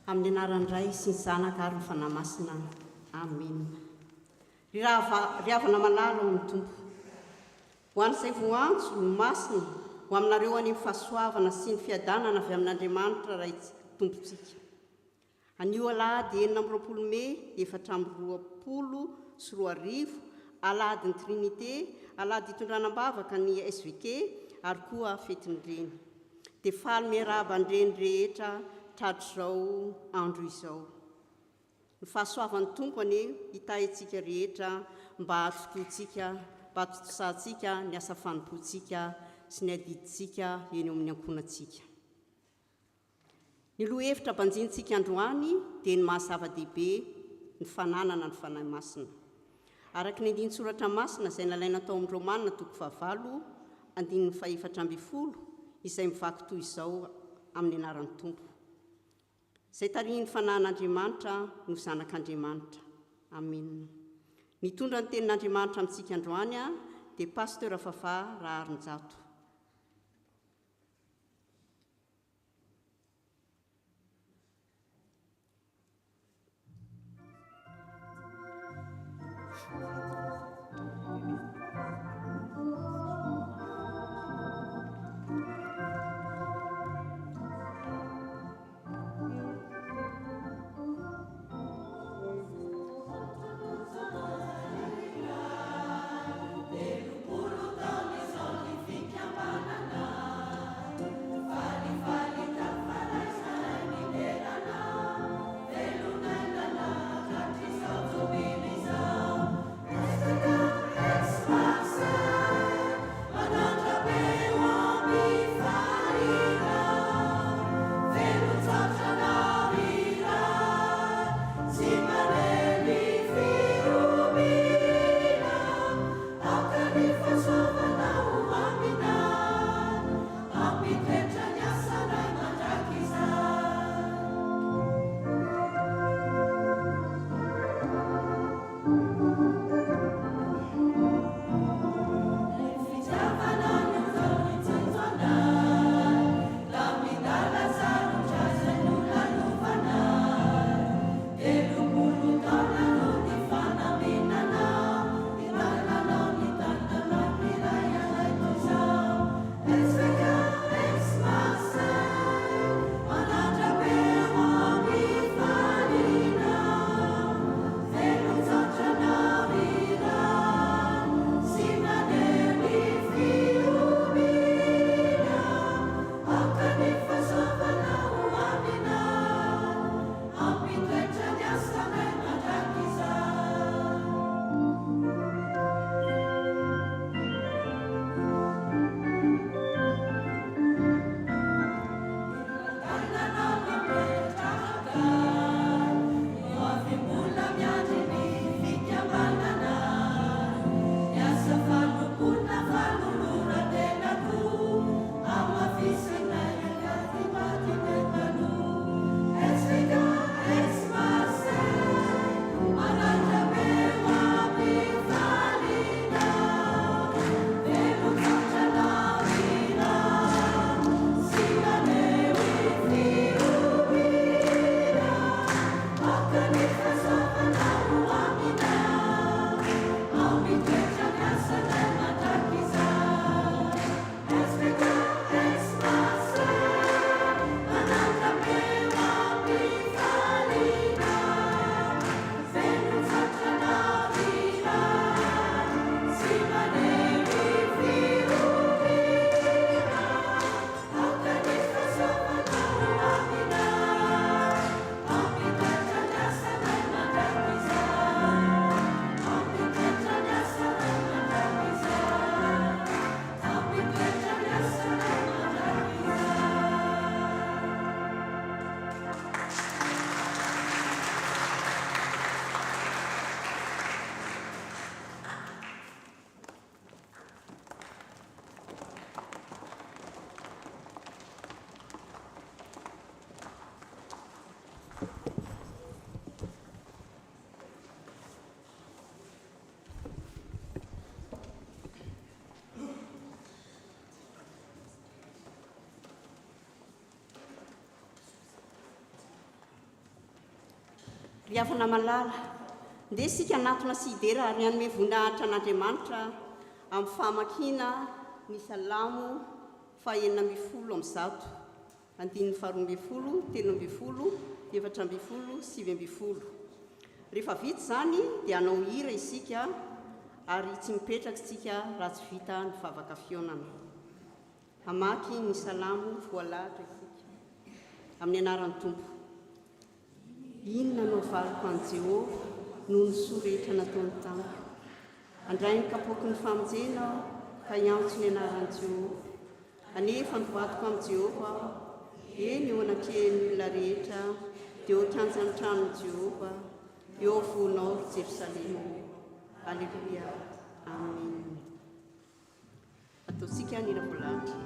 amin'ny anaran'ndray sy ny zanaka ary ny fanahymasina amen. Ry havana malalo amin'ny tompo ho an'izay voantso no masina ho aminareo any amin'ny fahasoavana sy ny fiadanana avy amin'Andriamanitra ray tompontsika. Anio alahady 4 Mey 2024 alahady ny Trinité, alahady hitondranam-bavaka ny SVK ary koa fetiny reny. Dia faly miarahaba-ndreny rehetra tratrizao andro izao. Ny fahasoavan'ny tompo anie hitahintsika rehetra mba hatotoantsika, mba hatotosantsika ny asa fanompoantsika sy ny adidintsika eny amin'ny ankonantsika. Ny lohahevitra banjintsika androany dia ny mahazava-dehibe ny fananana ny fanahy masina. Araka ny andinin-tsoratra masina izay nalaina tao amin'ny Romanina 7:1-12 izay mivaky toy izao amin'ny anaran'ny tompo. Izay tarihin'ny fanahin'Andriamanitra no zanak'Andriamanitra. Amen. Nitondra ny tenin'Andriamanitra amintsika androany dia Pasteur Fafa Raharinjato. Fica ry havana malala ndeha sika anatona sidera ary anome voninahitra an'Andriamanitra amin'ny famakina ny salamo 910 andininy 12 13 14 7 rehefa vita zany dia anao hira isika ary tsy mipetraka isika raha tsy vita ny vavaka fionana. Hamaky ny salamo voalahatra isika amin'ny anaran'ny Tompo. Inona no valiko an Jehova noho ny soa rehetra nataony tamiko. Andray ny kapoky ny famonjena ka hiantso ny anaran'i Jehova. Anefa ny vadiko amin'i Jehova eny eo anakehan'ny olona rehetra dia eo kianjan'ny tranon'i Jehova eo fonao Jerosalema. Alleluia. Amen. Ataontsika ny hira voalahatra.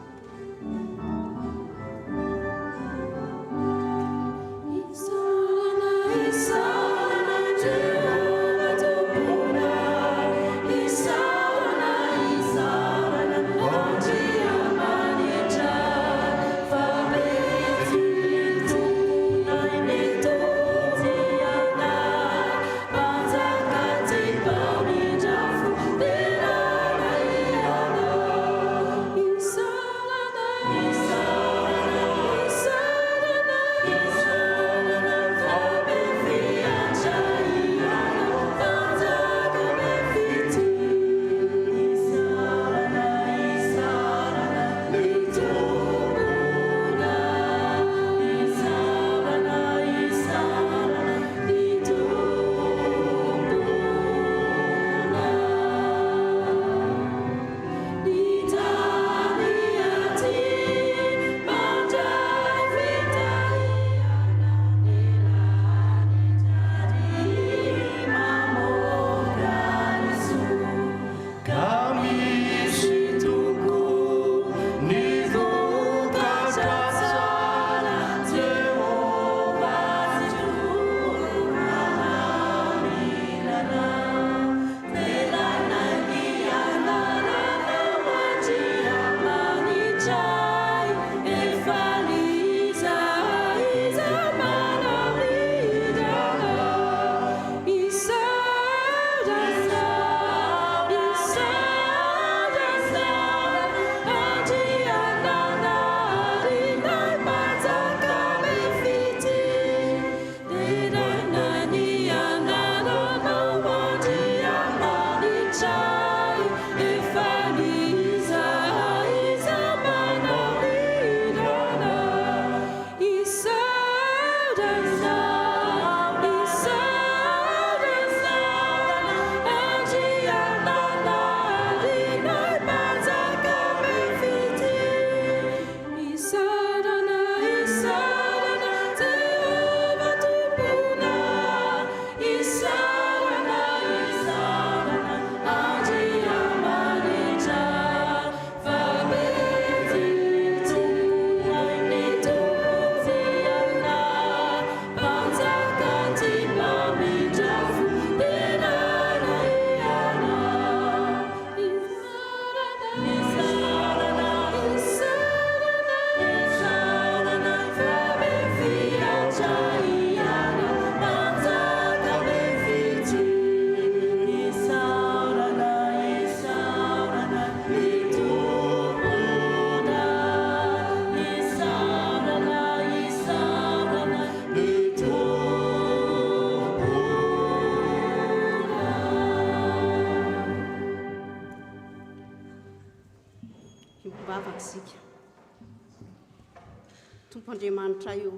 Tompo Andriamanitra io,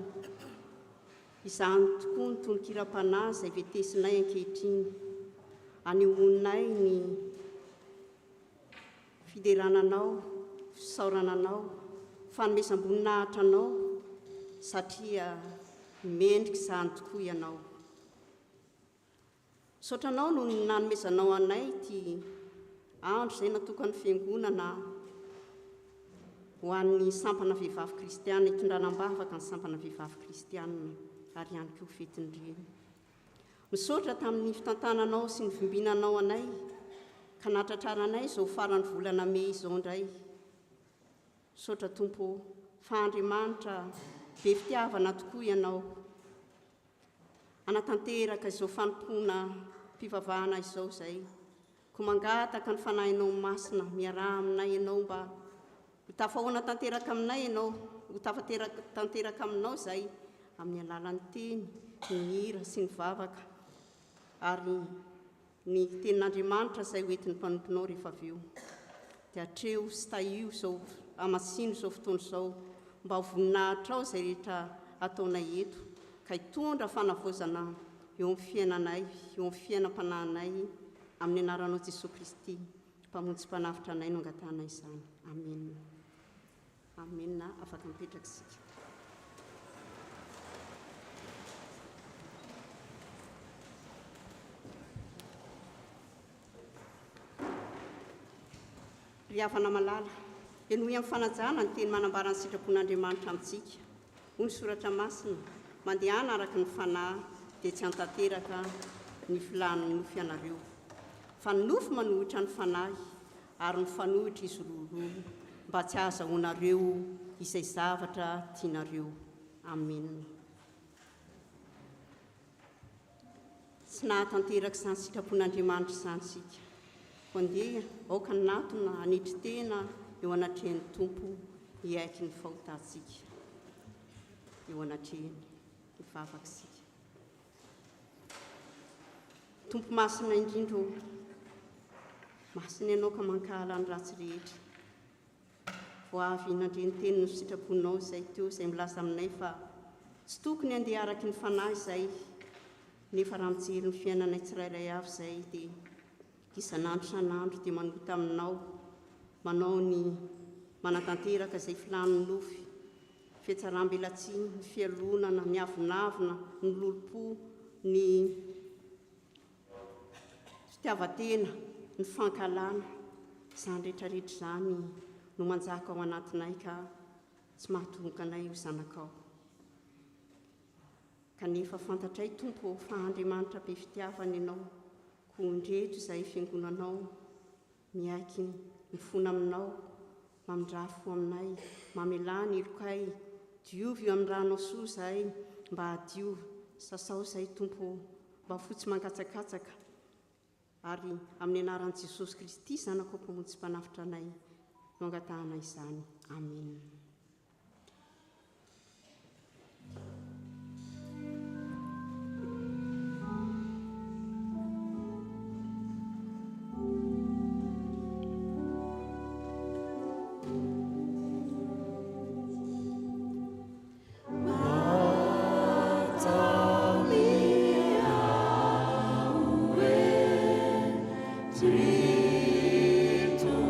izany tokoa ny tononkira-panahy izay vetesinay ankehitriny, anehoninay ny fiderananao, fisaorananao, fanomezam-boninahitra anao, satria mendrika izany tokoa ianao. Saotranao no nanomezanao anay ty andro izay natokany fiangonana ho an'ny sampana vehivavy kristiana, hitondranam-bavaka ny sampana vehivavy kristiana ary ihany koa fetindreny. Misaotra tamin'ny fitantananao sy ny fimbinanao anay ka natratraranay izao farany volana Mey izao indray. Misaotra Tompo fa Andriamanitra be fitiavana tokoa ianao. anatanteraka izao fanompoana mpivavahana izao zay, ko mangataka ny fanahinao masina miaraha aminay ianao mba ho tafahoana tanteraka aminay ianao, ho tafatanteraka aminao zay amin'ny alalan'ny teny, ny hira sy ny vavaka, ary ny tenin'Andriamanitra izay hoentin'ny mpanomponao rehefa avy eo. Dia atreo sy taio izao amasino izao fotoana izao mba ho voninahitra ao izay rehetra ataonay eto, ka hitondra fanavozana eo amin'ny fiainanay, eo amin'ny fiainam-panahinay, amin'ny anaranao Jesosy Kristy, mpamonjy mpanafitra anay no angatanay izany. Amen. Amen. Afaka mipetraka isika. Ry havana malala, enohy amin'ny fanajana ny teny manambara ny sitrapon'Andriamanitra amintsika. Hoy ny soratra masina, mandehana araka ny fanahy dia tsy hantanteraka ny filan'ny nofy ianareo. Fa ny nofy manohitra ny fanahy, ary ny fanohitra izy roroa, mba tsy ahazahoanareo izay zavatra tianareo. Amen. Tsy nahatanteraka izany sitrapon'Andriamanitra izany sika, fa ndeha aoka ny natona anitry tena eo anatrehan'ny Tompo hiaiky ny fahotantsika, eo anatrehany ny vavakasika. Tompo masina indrindra, masina ianao ka mankahala ny ratsy rehetra. Vao avy nandre ny teny ny sitraponao izay teo, izay milaza aminay fa tsy tokony handeha araky ny fanahy izay, nefa raha mijery ny fiainanay tsirairay avy izay dia isan'andro san'andro dia manota aminao, manao ny manatanteraka izay filan'ny nofy, fiatsaram-belatsiny, ny fialonana, ny avinavina, ny lolo-po, ny fitiavan-tena, ny fankalana, izany rehetrarehetra izany no manjaka ao anatinay ka tsy mahatonga anay ho zanakao. Kanefa fantatray Tompo fa Andriamanitra be fitiavana ianao, ko ndreto izay fiangonanao miaiky mifona aminao, mamindrafo aminay, mamelany ilokay, diovy eo amin'ny ranao soa izay mba hadio, sasao izay Tompo mba fotsy mangatsakatsaka, ary amin'ny anaran'i Jesosy Kristy zanako mpamonjy mpanafitra anay no angatahanay izany. Amen. Three, two,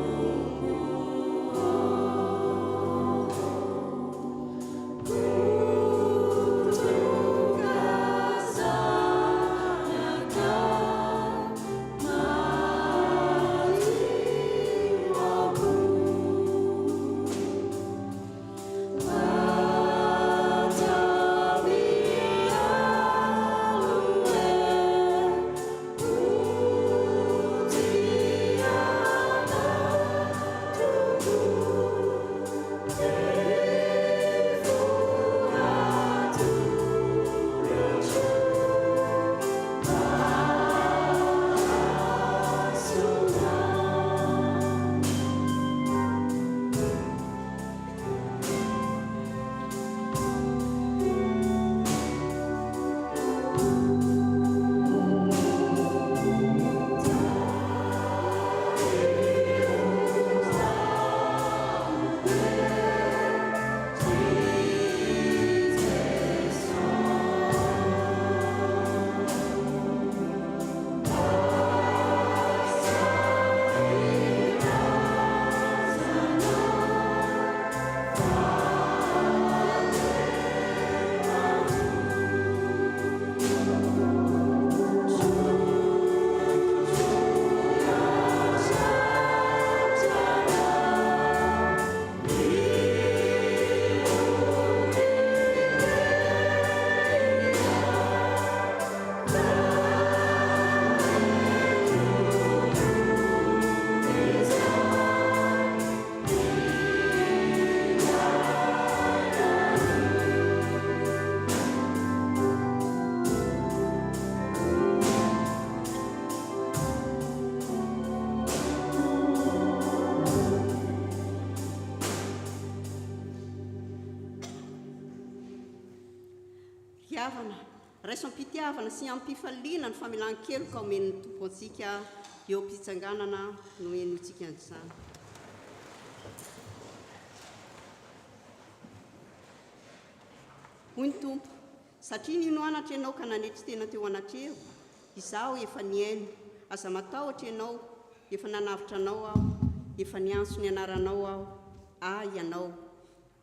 raisom-pitiavana sy ampifaliana ny famelan-kelo ka omen'ny tompo antsika eo mpitsanganana no enotsika an'izany. Hoy ny tompo, satria ninoanatra ianao ka nanetry tena teo anatreo, izaho efa niaino, aza matahotra ianao, efa nanavitra anao aho, efa niantso ny anaranao aho, ianao.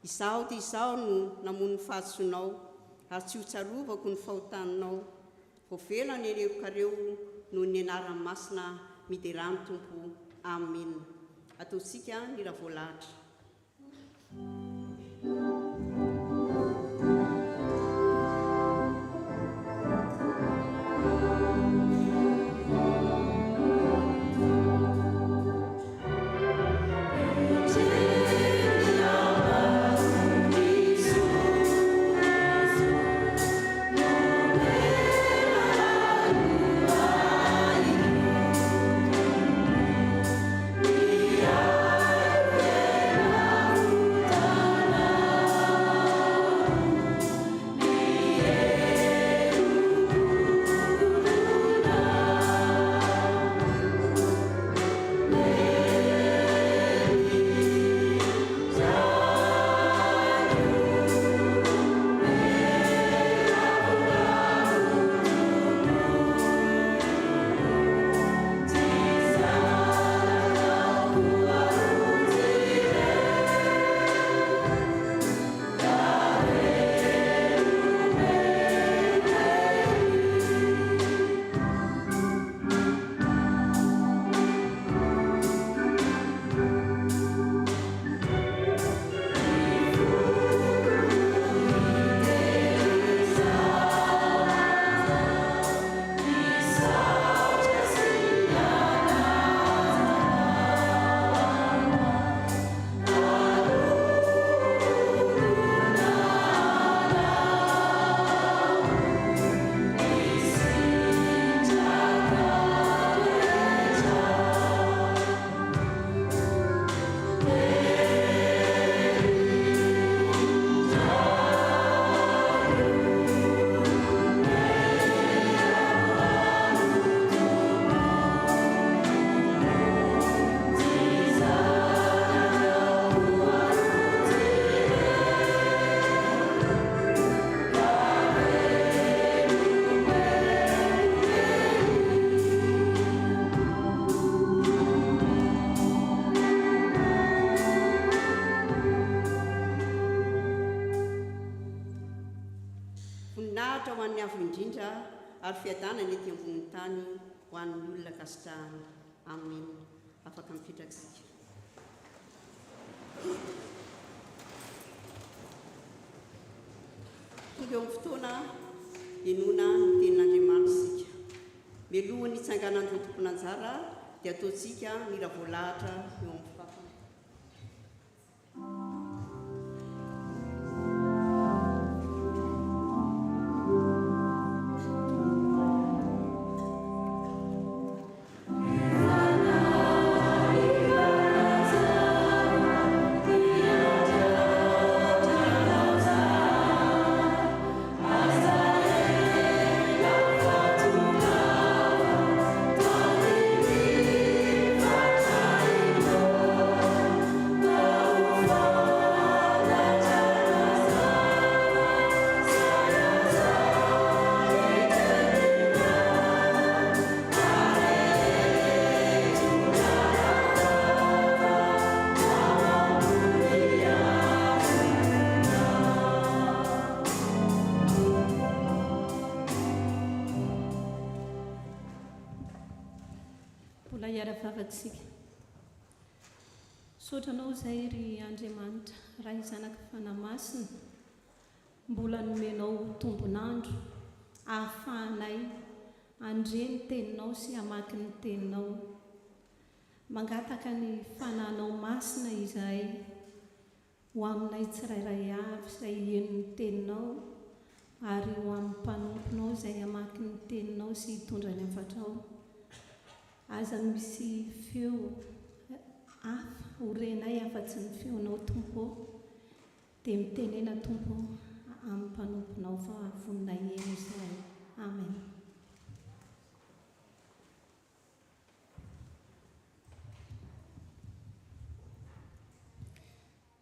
Izaho dia izaho no namono ny fahasoanao, ary tsy ho tsarovako ny fahotaninao. Voavelany ireokareo no ny anaran'ny masina miderany tompo. Amen. Ataontsika ny ravoalahatra. Ary fiadana ny ety ambonin'ny tany ho an'ny olona kasitrahana. Amen. Afaka mipetraksika. Tonga eo amin'ny fotoana enoana ny tenin'Andriamanitra isika. Mialohan'ny hitsanganan'ireo tompon'anjara dia ataontsika ny ravoalahatra eo amin'ny fafana. Sotranao izay ry Andriamanitra, raha izanaka fanamasina, mbola nomenao tombonandro, ahafahanay andre ny teninao sy hamaky ny teninao. Mangataka ny fanahinao masina izahay ho aminay tsirairay avy izay henon'ny teninao, ary ho amin'ny mpanomponao izay hamaky ny teninao sy hitondra ny hafatrao. Aza misy feo hafa orenay afa-tsy ny feonao Tompo, dia mitenena Tompo amin'ny mpanomponao fa voninay eny izahay. amen.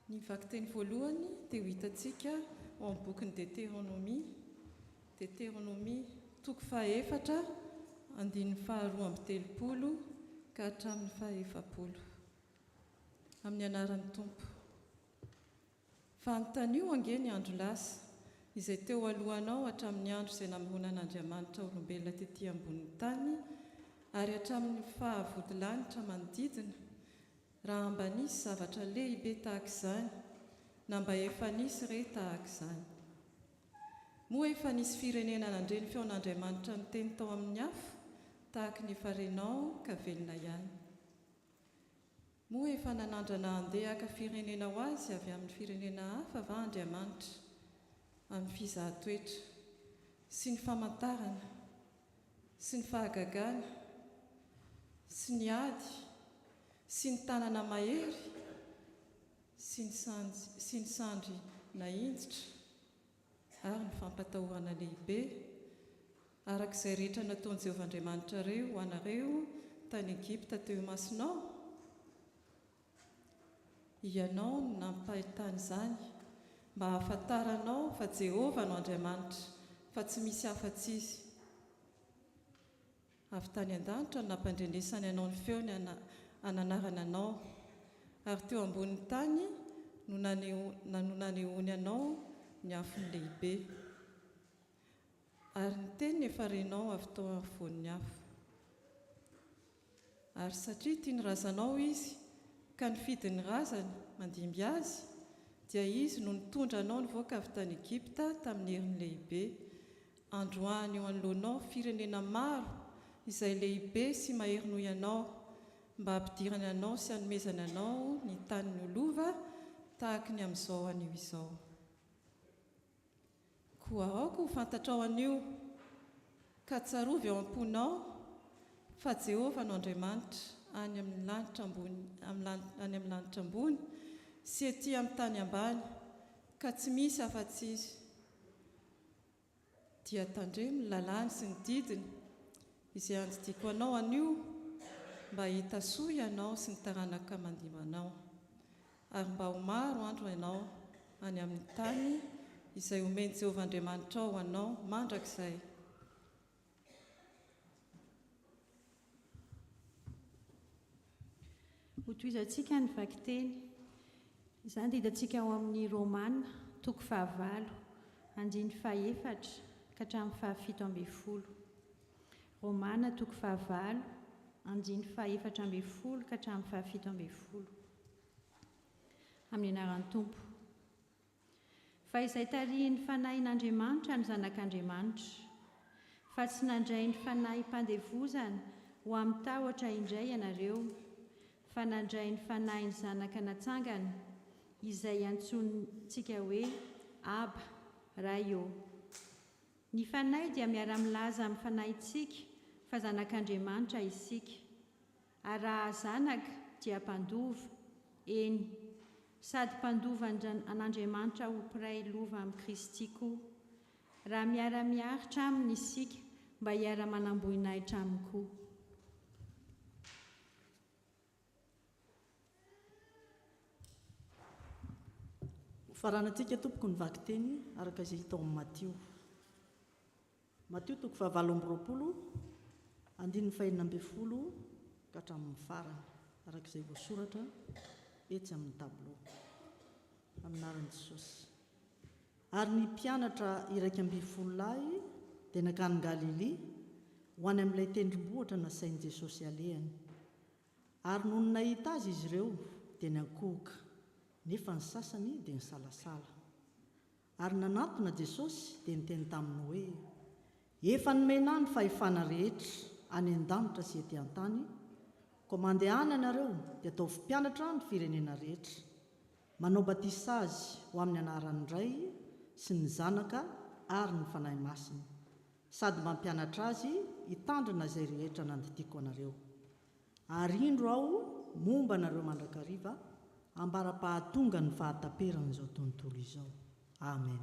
Ny vakiteny voalohany dia ho hitantsika ao amin'ny bokin'ny Deutéronomie toko fahaefatra andininy faharoa amby telopolo ka hatramin'ny fahaefapolo. Amin'ny anaran'ny Tompo. Fanontany io ange ny andro lasa izay teo alohanao hatramin'ny andro izay namoronan'Andriamanitra olombelona tetỳ ambonin'ny tany ary hatramin'ny fahavodilanitra manodidina, raha mba nisy zavatra lehibe tahaka izany na mba efa nisy re tahaka izany. Moa efa nisy firenena nandre ny feon'Andriamanitra ny teny tao amin'ny afo tahaka ny efa renao ka velona ihany. Moa efa nanandrana handeha haka firenena ho azy avy amin'ny firenena hafa va Andriamanitra amin'ny fizahan-toetra sy ny famantarana sy ny fahagagana sy ny ady sy ny tanana mahery sy ny sandry na injitra ary ny fampatahorana lehibe arak'izay rehetra nataon'i Jehovahandriamanitra reo ho anareo tany Egipta teo Masinao. Ianao no nampahitany izany mba hahafantaranao fa Jehova no Andriamanitra fa tsy misy afa-tsy izy. Avy tany an-danitra no nampandrenesany anao ny feony hananarana anao ary teo ambonin'ny tany no nanehoany anao ny afony lehibe ary ny teniny efa renao avy tao afovoan'ny afo. Ary satria tia ny razanao izy ka nifidy ny razana mandimby azy, dia izy no nitondra anao nivoaka avy tany Egipta tamin'ny heriny lehibe, androany eo anoloanao firenena maro izay lehibe sy mahery noho ianao, mba hampidirana anao sy hanomezana anao ny tany ny olova tahaka ny amin'izao anio izao. Koa aoka ho fantatrao anio ka tsarovy ao am-ponao fa Jehova no Andriamanitra any amin'ny lanitra ambony sy etỳ amin'ny tany ambany ka tsy misy afa-tsy izy. Dia tandremo ny lalàny sy ny didiny izay andidiako anao anio mba hita soa ianao sy ny taranaka mandimanao ary mba ho maro andro ianao any amin'ny tany izay omeny Jehovahandriamanitra ao anao mandrakizay. Ho toizantsika ny vakiteny izany dia hitantsika ao amin'ny Rômana toko 9 andiny 4 ka hatramin'ny 17. Rômana toko 9 andiny 4 ka hatramin'ny 17. Amin'ny anaran'ny Tompo. Fa izay tarihin'ny fanahin'Andriamanitra ny zanak'Andriamanitra, fa tsy nandray ny fanahy mpandevozana ho amin'ny tahotra indray ianareo, fa nandray ny fanahy ny zanaka natsangana izay antsontsika hoe Aba, Raio. Ny fanahy dia miara-milaza amin'ny fanahitsika fa zanak'Andriamanitra isika. Ary raha zanaka dia mpandova, eny, sady mpandova an'Andriamanitra ho mpiray lova amin'ny Kristy koa, raha miara-miaritra aminy isika mba hiara-manam-boninahitra aminy koa. Faranantsika tompoko ny vakiteny araka izay hita ao amin'ny Matio toko 7 andininy 4 ka hatramin'ny farany araka izay voasoratra etsy amin'ny tablo amin'ny anaran'i Jesosy. Ary ny mpianatra iraika amby 10 lahy dia nakany Galili ho any amin'ilay tendrombohitra nasain'i Jesosy alehany. Ary noho ny nahita azy izy ireo dia niankohoka, nefa ny sasany dia nisalasala. Ary nanantona Jesosy dia niteny taminy hoe, efa nomena ny fahefana rehetra any an-danitra sy etỳ an-tany, koa mandehana ianareo dia atao mpianatra ny firenena rehetra, manao batisa azy ho amin'ny anaran'ny Ray sy ny Zanaka ary ny fanahy masina, sady mampianatra azy hitandrina izay rehetra nanditiako anareo. Ary indro aho momba anareo mandrakariva ambara-pahatonga ny fahataperan'izao tontolo izao. Amen.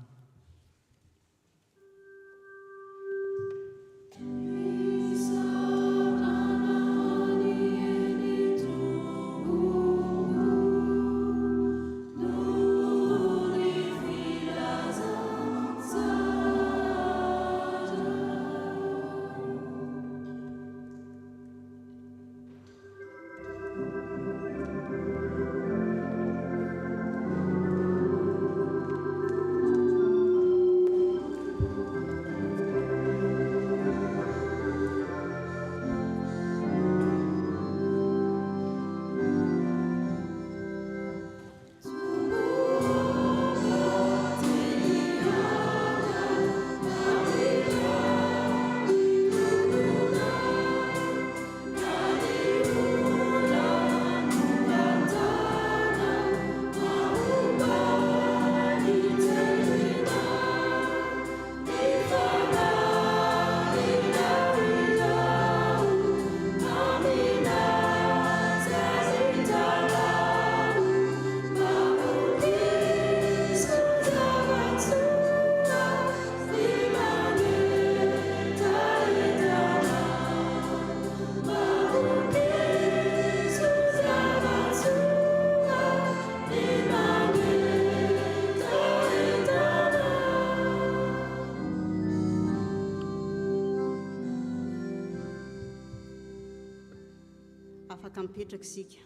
afaka mipetraka isika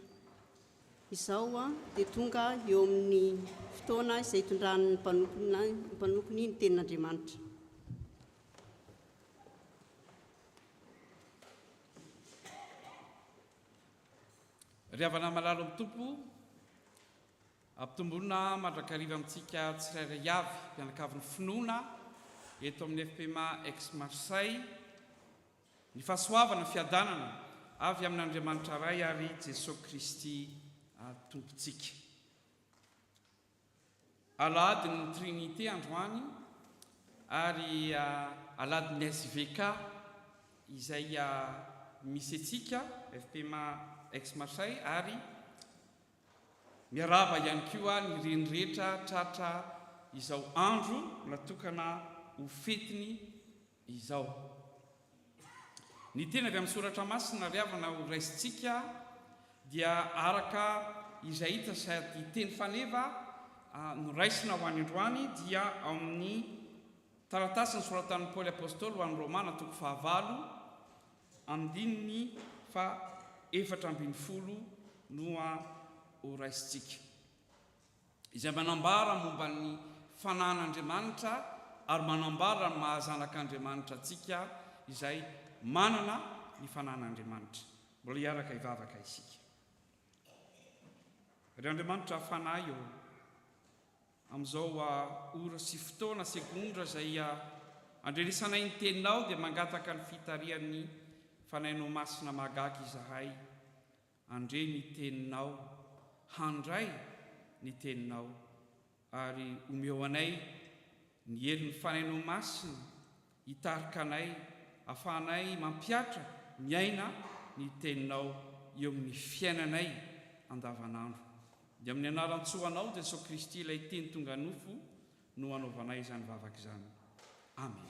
izao a dia tonga eo amin'ny fotoana izay hitondran'ny mpanompony ny tenin'Andriamanitra. Ry havana malalo amin'ny tompo, ampitomboana mandrakariva amintsika tsirairay avy mpianakavin'ny finoana eto amin'ny FPMA Aix-Marseille, ny fahasoavana ny fiadanana avy amin'Andriamanitra ray ary Jesosy Kristy tompontsika. Alady ny Trinité androany ary alady ny SVK izay misy antsika FPMA Aix-Marseille ary miaraba ihany koa ny renirehitra tratra izao andro natokana ho fetiny izao. Ny tena avy amin'ny soratra masina ry havana ho raisintsika dia araka izay hita sady teny faneva no raisina ho any androany dia amin'ny taratasy ny soratan'ny Paoly Apôstôly ho an'ny Romana 9:4-7 no ho raisintsika. Izay manambara momba ny fanan'Andriamanitra ary manambara ny mahazanak'Andriamanitra antsika izay manana ny fanan'Andriamanitra. Mbola hiaraka hivavaka isika. Ry Andriamanitra fanahy eo amin'izao ora sy fotoana segondra izay andrenisanay ny teninao dia mangataka ny fitarian'ny fanainao masina mahagaga izahay. Andre ny teninao, handray ny teninao ary omeo anay ny herin'ny fanainao masina hitarika anay ahafahanay mampiatra miaina ny teninao eo amin'ny fiainanay andavanandro. Dia amin'ny anaran-tsoanao Jesosy Kristy ilay teny tonga nofo no anaovanay izany vavaka izany. Amen.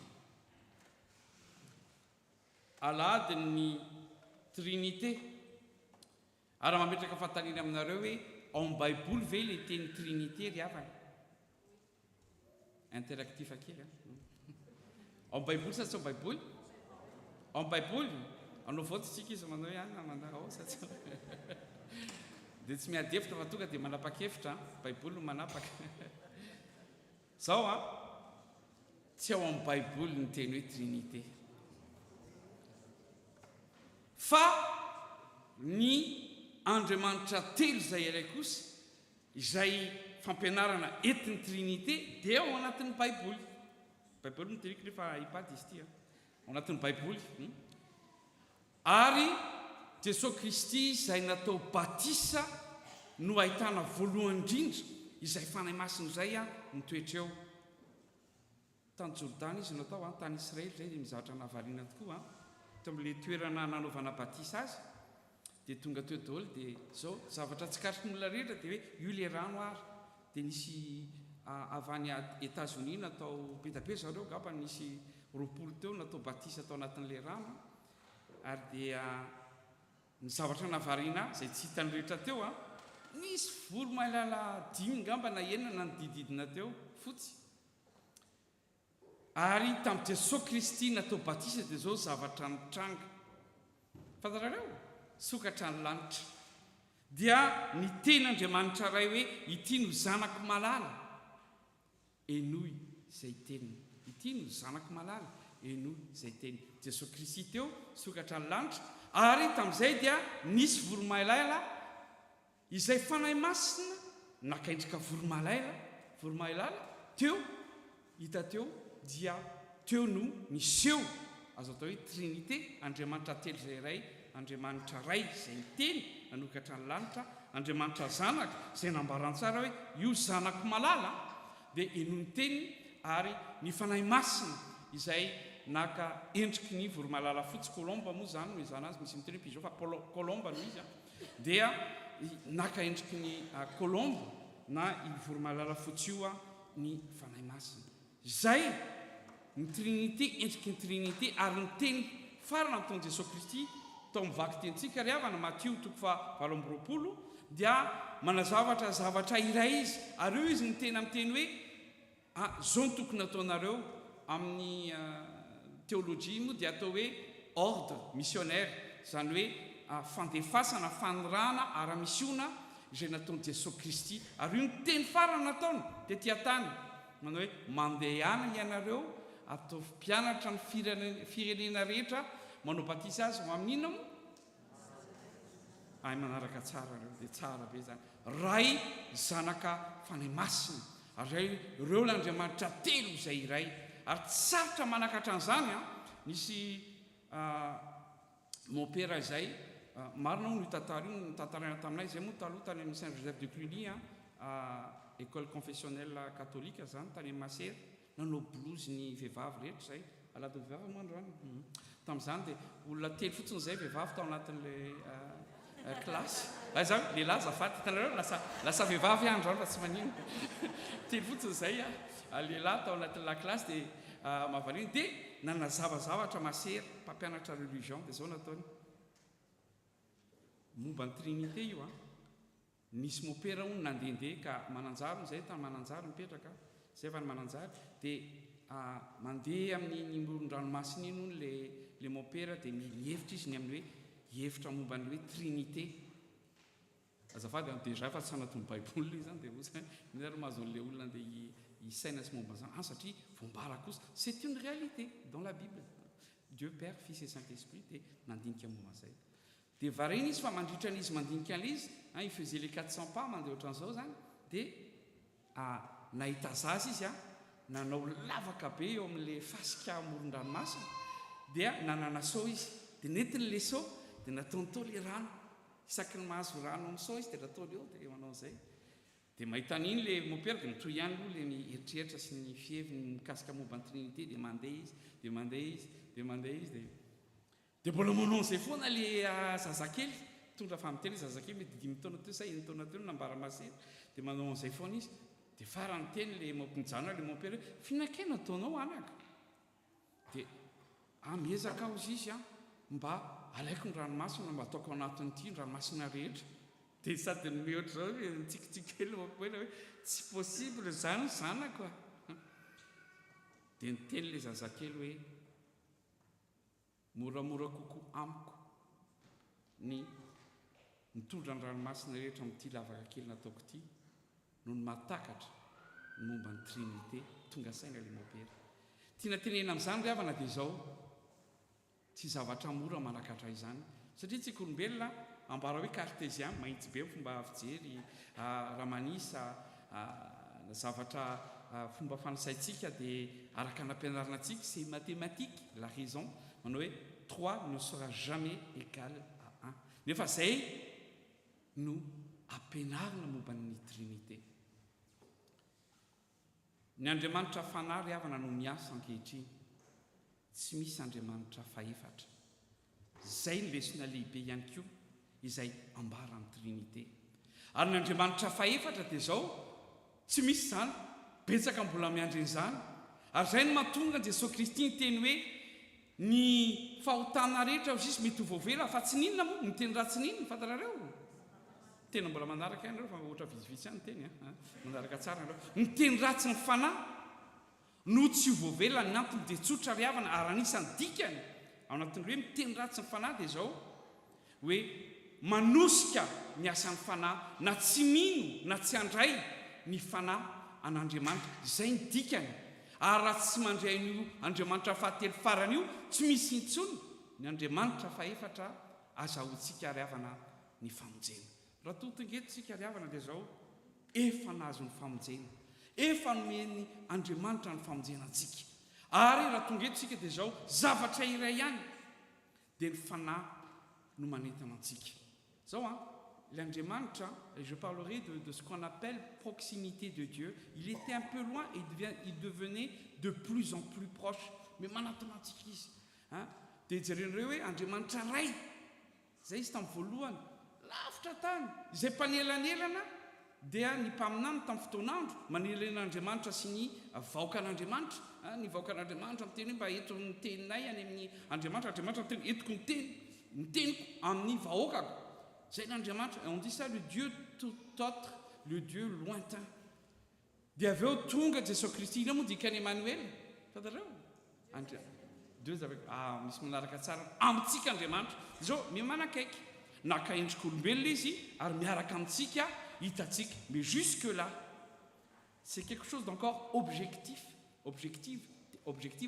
Alady ny Trinité. Ary mametraka fahatanina aminareo hoe ao amin'ny Baiboly ve ilay teny Trinité ry havana? Interactif kely. Ao amin'ny Baiboly sa tsy ao Baiboly? Ao amin'ny Baiboly? Anao voatsitsika izy manao ihany manao ao sa tsy ao? Dia tsy miady hevitra fa tonga dia manapa-kevitra, Baiboly no manapaka. Zao tsy ao amin'ny Baiboly ny teny hoe Trinité. Fa ny Andriamanitra telo izay iray kosa izay fampianarana etin'ny Trinité dia ao anatin'ny Baiboly. Baiboly miterika rehefa hipady izy ity ao anatin'ny Baiboly. Ary Jesosy Kristy izay natao batisa no ahitana voalohany indrindra izay fanahy masina izay nitoetra eo tany Jordany izy natao tany Israely zay mizatra nahavariana tokoa tao amin'ilay toerana nanaovana batisa azy. Dia tonga teo daholo dia zao zavatra tsy karitry ny olona rehetra dia hoe io le rano ary dia nisy avy any États-Unis natao be da be zareo ngamba nisy roapolo teo natao batisa atao anatin'la rano ary dia ny zavatra navarina zay tsy hitany rehetra teo a nisy voromailala 10 ngamba na enina ny dididina teo fotsy ary tamin'i Jesosy Kristy natao batisa dia zao zavatra nitranga fantarareo sokatra ny lanitra dia ny ten'Andriamanitra ray hoe ity no zanako malala enoy izay teniny ity no zanako malala enoy izay teniny Jesosy Kristy teo sokatra ny lanitra ary tamin'izay dia nisy voromailala izay fanahy masina nakaindrika voromailala teo hita teo dia teo no niseho azo atao hoe trinité Andriamanitra telo izay ray Andriamanitra ray izay miteny nanokatra ny lanitra Andriamanitra zanaka izay nambarantsara hoe io zanako malala dia enony teniny ary ny fanahy masina izay naka endriky ny voromailala fotsy kolomba moa zany no izana azy misy miteny pigeon fa kolomba no izy dia naka endriky ny kolomba na i voromailala fotsy io ny fanahy masina zay ny trinité endriky ny trinité ary ny teny farana ny taon'i Jesosy Kristy tao mivaky tenitsika ry havana Matthieu 7:20 dia manazavatra zavatra iray izy ary io izy ny tena miteny hoe zao ny tokony ataonareo amin'ny théologie moa dia atao hoe ordre missionnaire zany hoe fandefasana fanirana ara-misiona izay nataon'i Jesosy Kristy ary io ny teny farana nataony dia tia-tany manao hoe mandehana ianareo atao mpianatra ny firenena rehetra manao batisa azy ho amin'inona moa ay manaraka tsara reo dia tsara be zany ray zanaka fanahy masina ary ireo l'Andriamanitra telo izay iray ary tsy sarotra manakatra an'izany nisy mon père izay marina ho nitantara io nitantarana taminay izay moa taloha tany amin'ny Saint Joseph de Cluny école confessionnelle catholique zany tany amin'ny Masera nanao blouse ny vehivavy rehetra zay alady vehivavy moa androany tamin'izany dia olona telo fotsiny zay vehivavy tao anatin'la klasy zany lehilahy zafady hitanareo lasa vehivavy androany fa tsy manino telo fotsiny zay lehilahy tao anatin'la klasy dia mahavaliny dia nanazavazavatra Masera mpampianatra religion dia zao nataony momba ny trinité io nisy mopera ony nandehandeha ka mananjary zay tany mananjary mipetraka zay fa ny mananjary dia mandeha amin'ny moron-dranomasina iny ony le mopera dia mihevitra izy ny amin'ny hoe hevitra momba ny hoe trinité azafady déjà fa tsy sanatony baiboly izy zany dia ozy minary mahazo an'le olona dia hisaina sy momba zany satria voambara kosa c'est une réalité dans la Bible Dieu Père Fils et Saint-Esprit dia nandinika momba zay dia varina izy fa mandritra an'izy mandinika an'izy il faisait les 400 pas mandeha ohatran'izao zany dia nahita zazy izy nanao lavaka be eo amin'le fasika amoron-dranomasina dia nanana sao izy dia netiny le sao dia nataony tao le rano isaky ny mahazo rano amin'ny sao izy dia nataony eo dia manao zay dia mahita an'iny le mopera dia mitoy ihany aloha le mieritreritra sy ny fieviny mikasika momba ny trinité dia mandeha izy dia mandeha izy dia mandeha izy dia mbola manao zay foana le zazakely tondra famiteny zazakely mety 10 taona teo sa 1 taona teo nambara Masera dia manao zay foana izy dia farany teny le mampijanona le mopera finankena ataonao anaka dia miezaka ao izy mba alaiko ny ranomasina mba ataoko anatin'ity ny ranomasina rehetra dia sady mihoatra zao nitsikitsikely mopera hoe tsy possible zany zanako dia niteny le zazakely hoe moramora kokoa amiko ny mitondra ny ranomasina rehetra amin'ity lavaka kely nataoko ity no ny matakatra ny momba ny trinité tonga saina le mopera tiana tenena amin'izany ry havana dia zao tsy zavatra mora manakatra izany satria tsika olombelona ambara hoe cartésien mahitsy be fomba fijery ramanisa zavatra fomba fanasaitsika dia araka nampianarana antsika c'est mathématique la raison manao hoe 3 ne sera jamais égal à 1 nefa zay no ampianarina momba ny trinité ny Andriamanitra fanahy ry havana no miasa ankehitriny tsy misy Andriamanitra faefatra zay ny lesona lehibe ihany koa izay ambara ny trinité ary ny Andriamanitra faefatra dia zao tsy misy zany betsaka mbola miandry an'izany ary zay no mahatonga jesosy kristy ny teny hoe ny fahotana rehetra zisy mety hovovela fa tsy ninona moa miteny ratsy ninona fantarareo tena mbola manaraka anareo fa ohatra vitsivitsy any teny manaraka tsara anareo miteny ratsy ny fanahy no tsy hovovela ny antony dia tsotra ry havana ary anisany dikany ao anatin'ny hoe miteny ratsy ny fanahy dia zao hoe manosika ny asan'ny fanahy na tsy mino na tsy andray ny fanahy an'Andriamanitra izay ny dikany ary raha tsy mandray an'io Andriamanitra fahatelo farany io tsy misy intsony ny Andriamanitra faefatra azahoantsika ry havana ny famonjena raha totongetontsika ry havana dia zao efa nahazo ny famonjena efa nomeny Andriamanitra ny famonjena antsika ary raha tonga etontsika dia zao zavatra iray ihany dia ny fanahy no manentana antsika zao l'Andriamanitra, et je parlerai de ce qu'on appelle proximité de Dieu, il était un peu loin et il devenait de plus en plus proche. Mais manatona antsika izy dia jerenireo hoe Andriamanitra ray zay izy tamin'ny voalohany lavitra tany izay mpanelanelana dia ny mpaminany tamin'ny fotoanandro manelan'Andriamanitra sy ny vahoakan'Andriamanitra ny vahoakan'Andriamanitra miteny hoe mba eto ny teninay any amin'ny Andriamanitra miteny etiko ny teniko amin'ny vahoakako zay l'Andriamanitra on dit ça le Dieu tout autre le Dieu lointain dia avy eo tonga Jesosy Kristy ina moa dikany Emmanuel fantareo misy manaraka tsara amintsika Andriamanitra zao mimanakaiky naka endrik'olombelona izy ary miaraka amintsika hitatsika mais jusque là c'est quelque chose d'encore objectif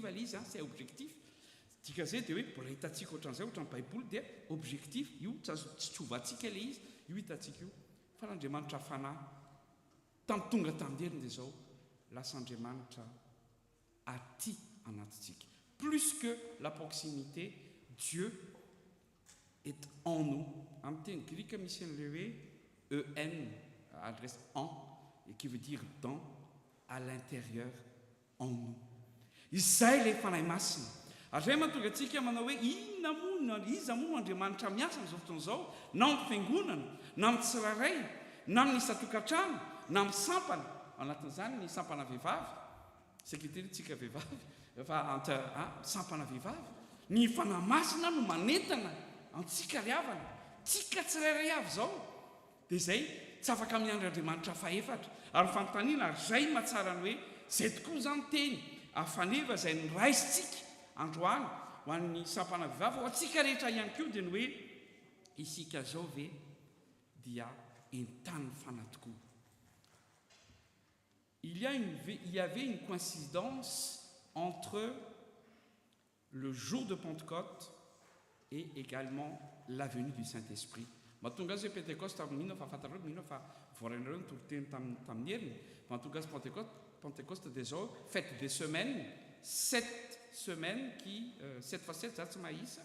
alizy c'est objectif dika zay dia hoe mbola hitatsika ohatran'izay ohatran'ny baiboly dia objectif io tsy trovantsika le izy io hitatsika io fa l'Andriamanitra fanahy tamin'ny tonga tamin'heriny dia zao lasa Andriamanitra aty anatitsika plus que la proximité Dieu est en nous amin'ny teny grika misy an'le hoe en adresse en et qui veut dire dans à l'intérieur en nous izay le fanahy masina ary zay mahatonga antsika manao hoe iza moa Andriamanitra miasa amin'izao fotoan'izao na amin'ny fiangonana na amin'ny tsiraray na amin'ny isatokantrano na amin'ny sampana anatin'izany ny sampana vehivavy sekreteritsika vehivavy efa sampana vehivavy ny fanahy masina no manentana antsika ry havana tsika tsirairay avy zao dia zay tsy afaka miandry Andriamanitra faefatra ary fanontaniana ary zay mahatsara ny hoe zay tokoa zany teny afaneva zay ny raisitsika androany ho an'ny sampana vehivavy ho antsika rehetra ihany koa dia ny hoe isika zao ve dia entany fanahy tokoa. Il y avait une coïncidence entre le jour de Pentecôte et également la venue du Saint-Esprit. Mahatonga azy Pentecoste mino fa fantareo mino fa voaranareo ny toloteny tamin'ny heriny mahatonga azy Pentecôste dia zao fête des semaines 7 semaines qui 7 fois 7 zaho tsy mahisa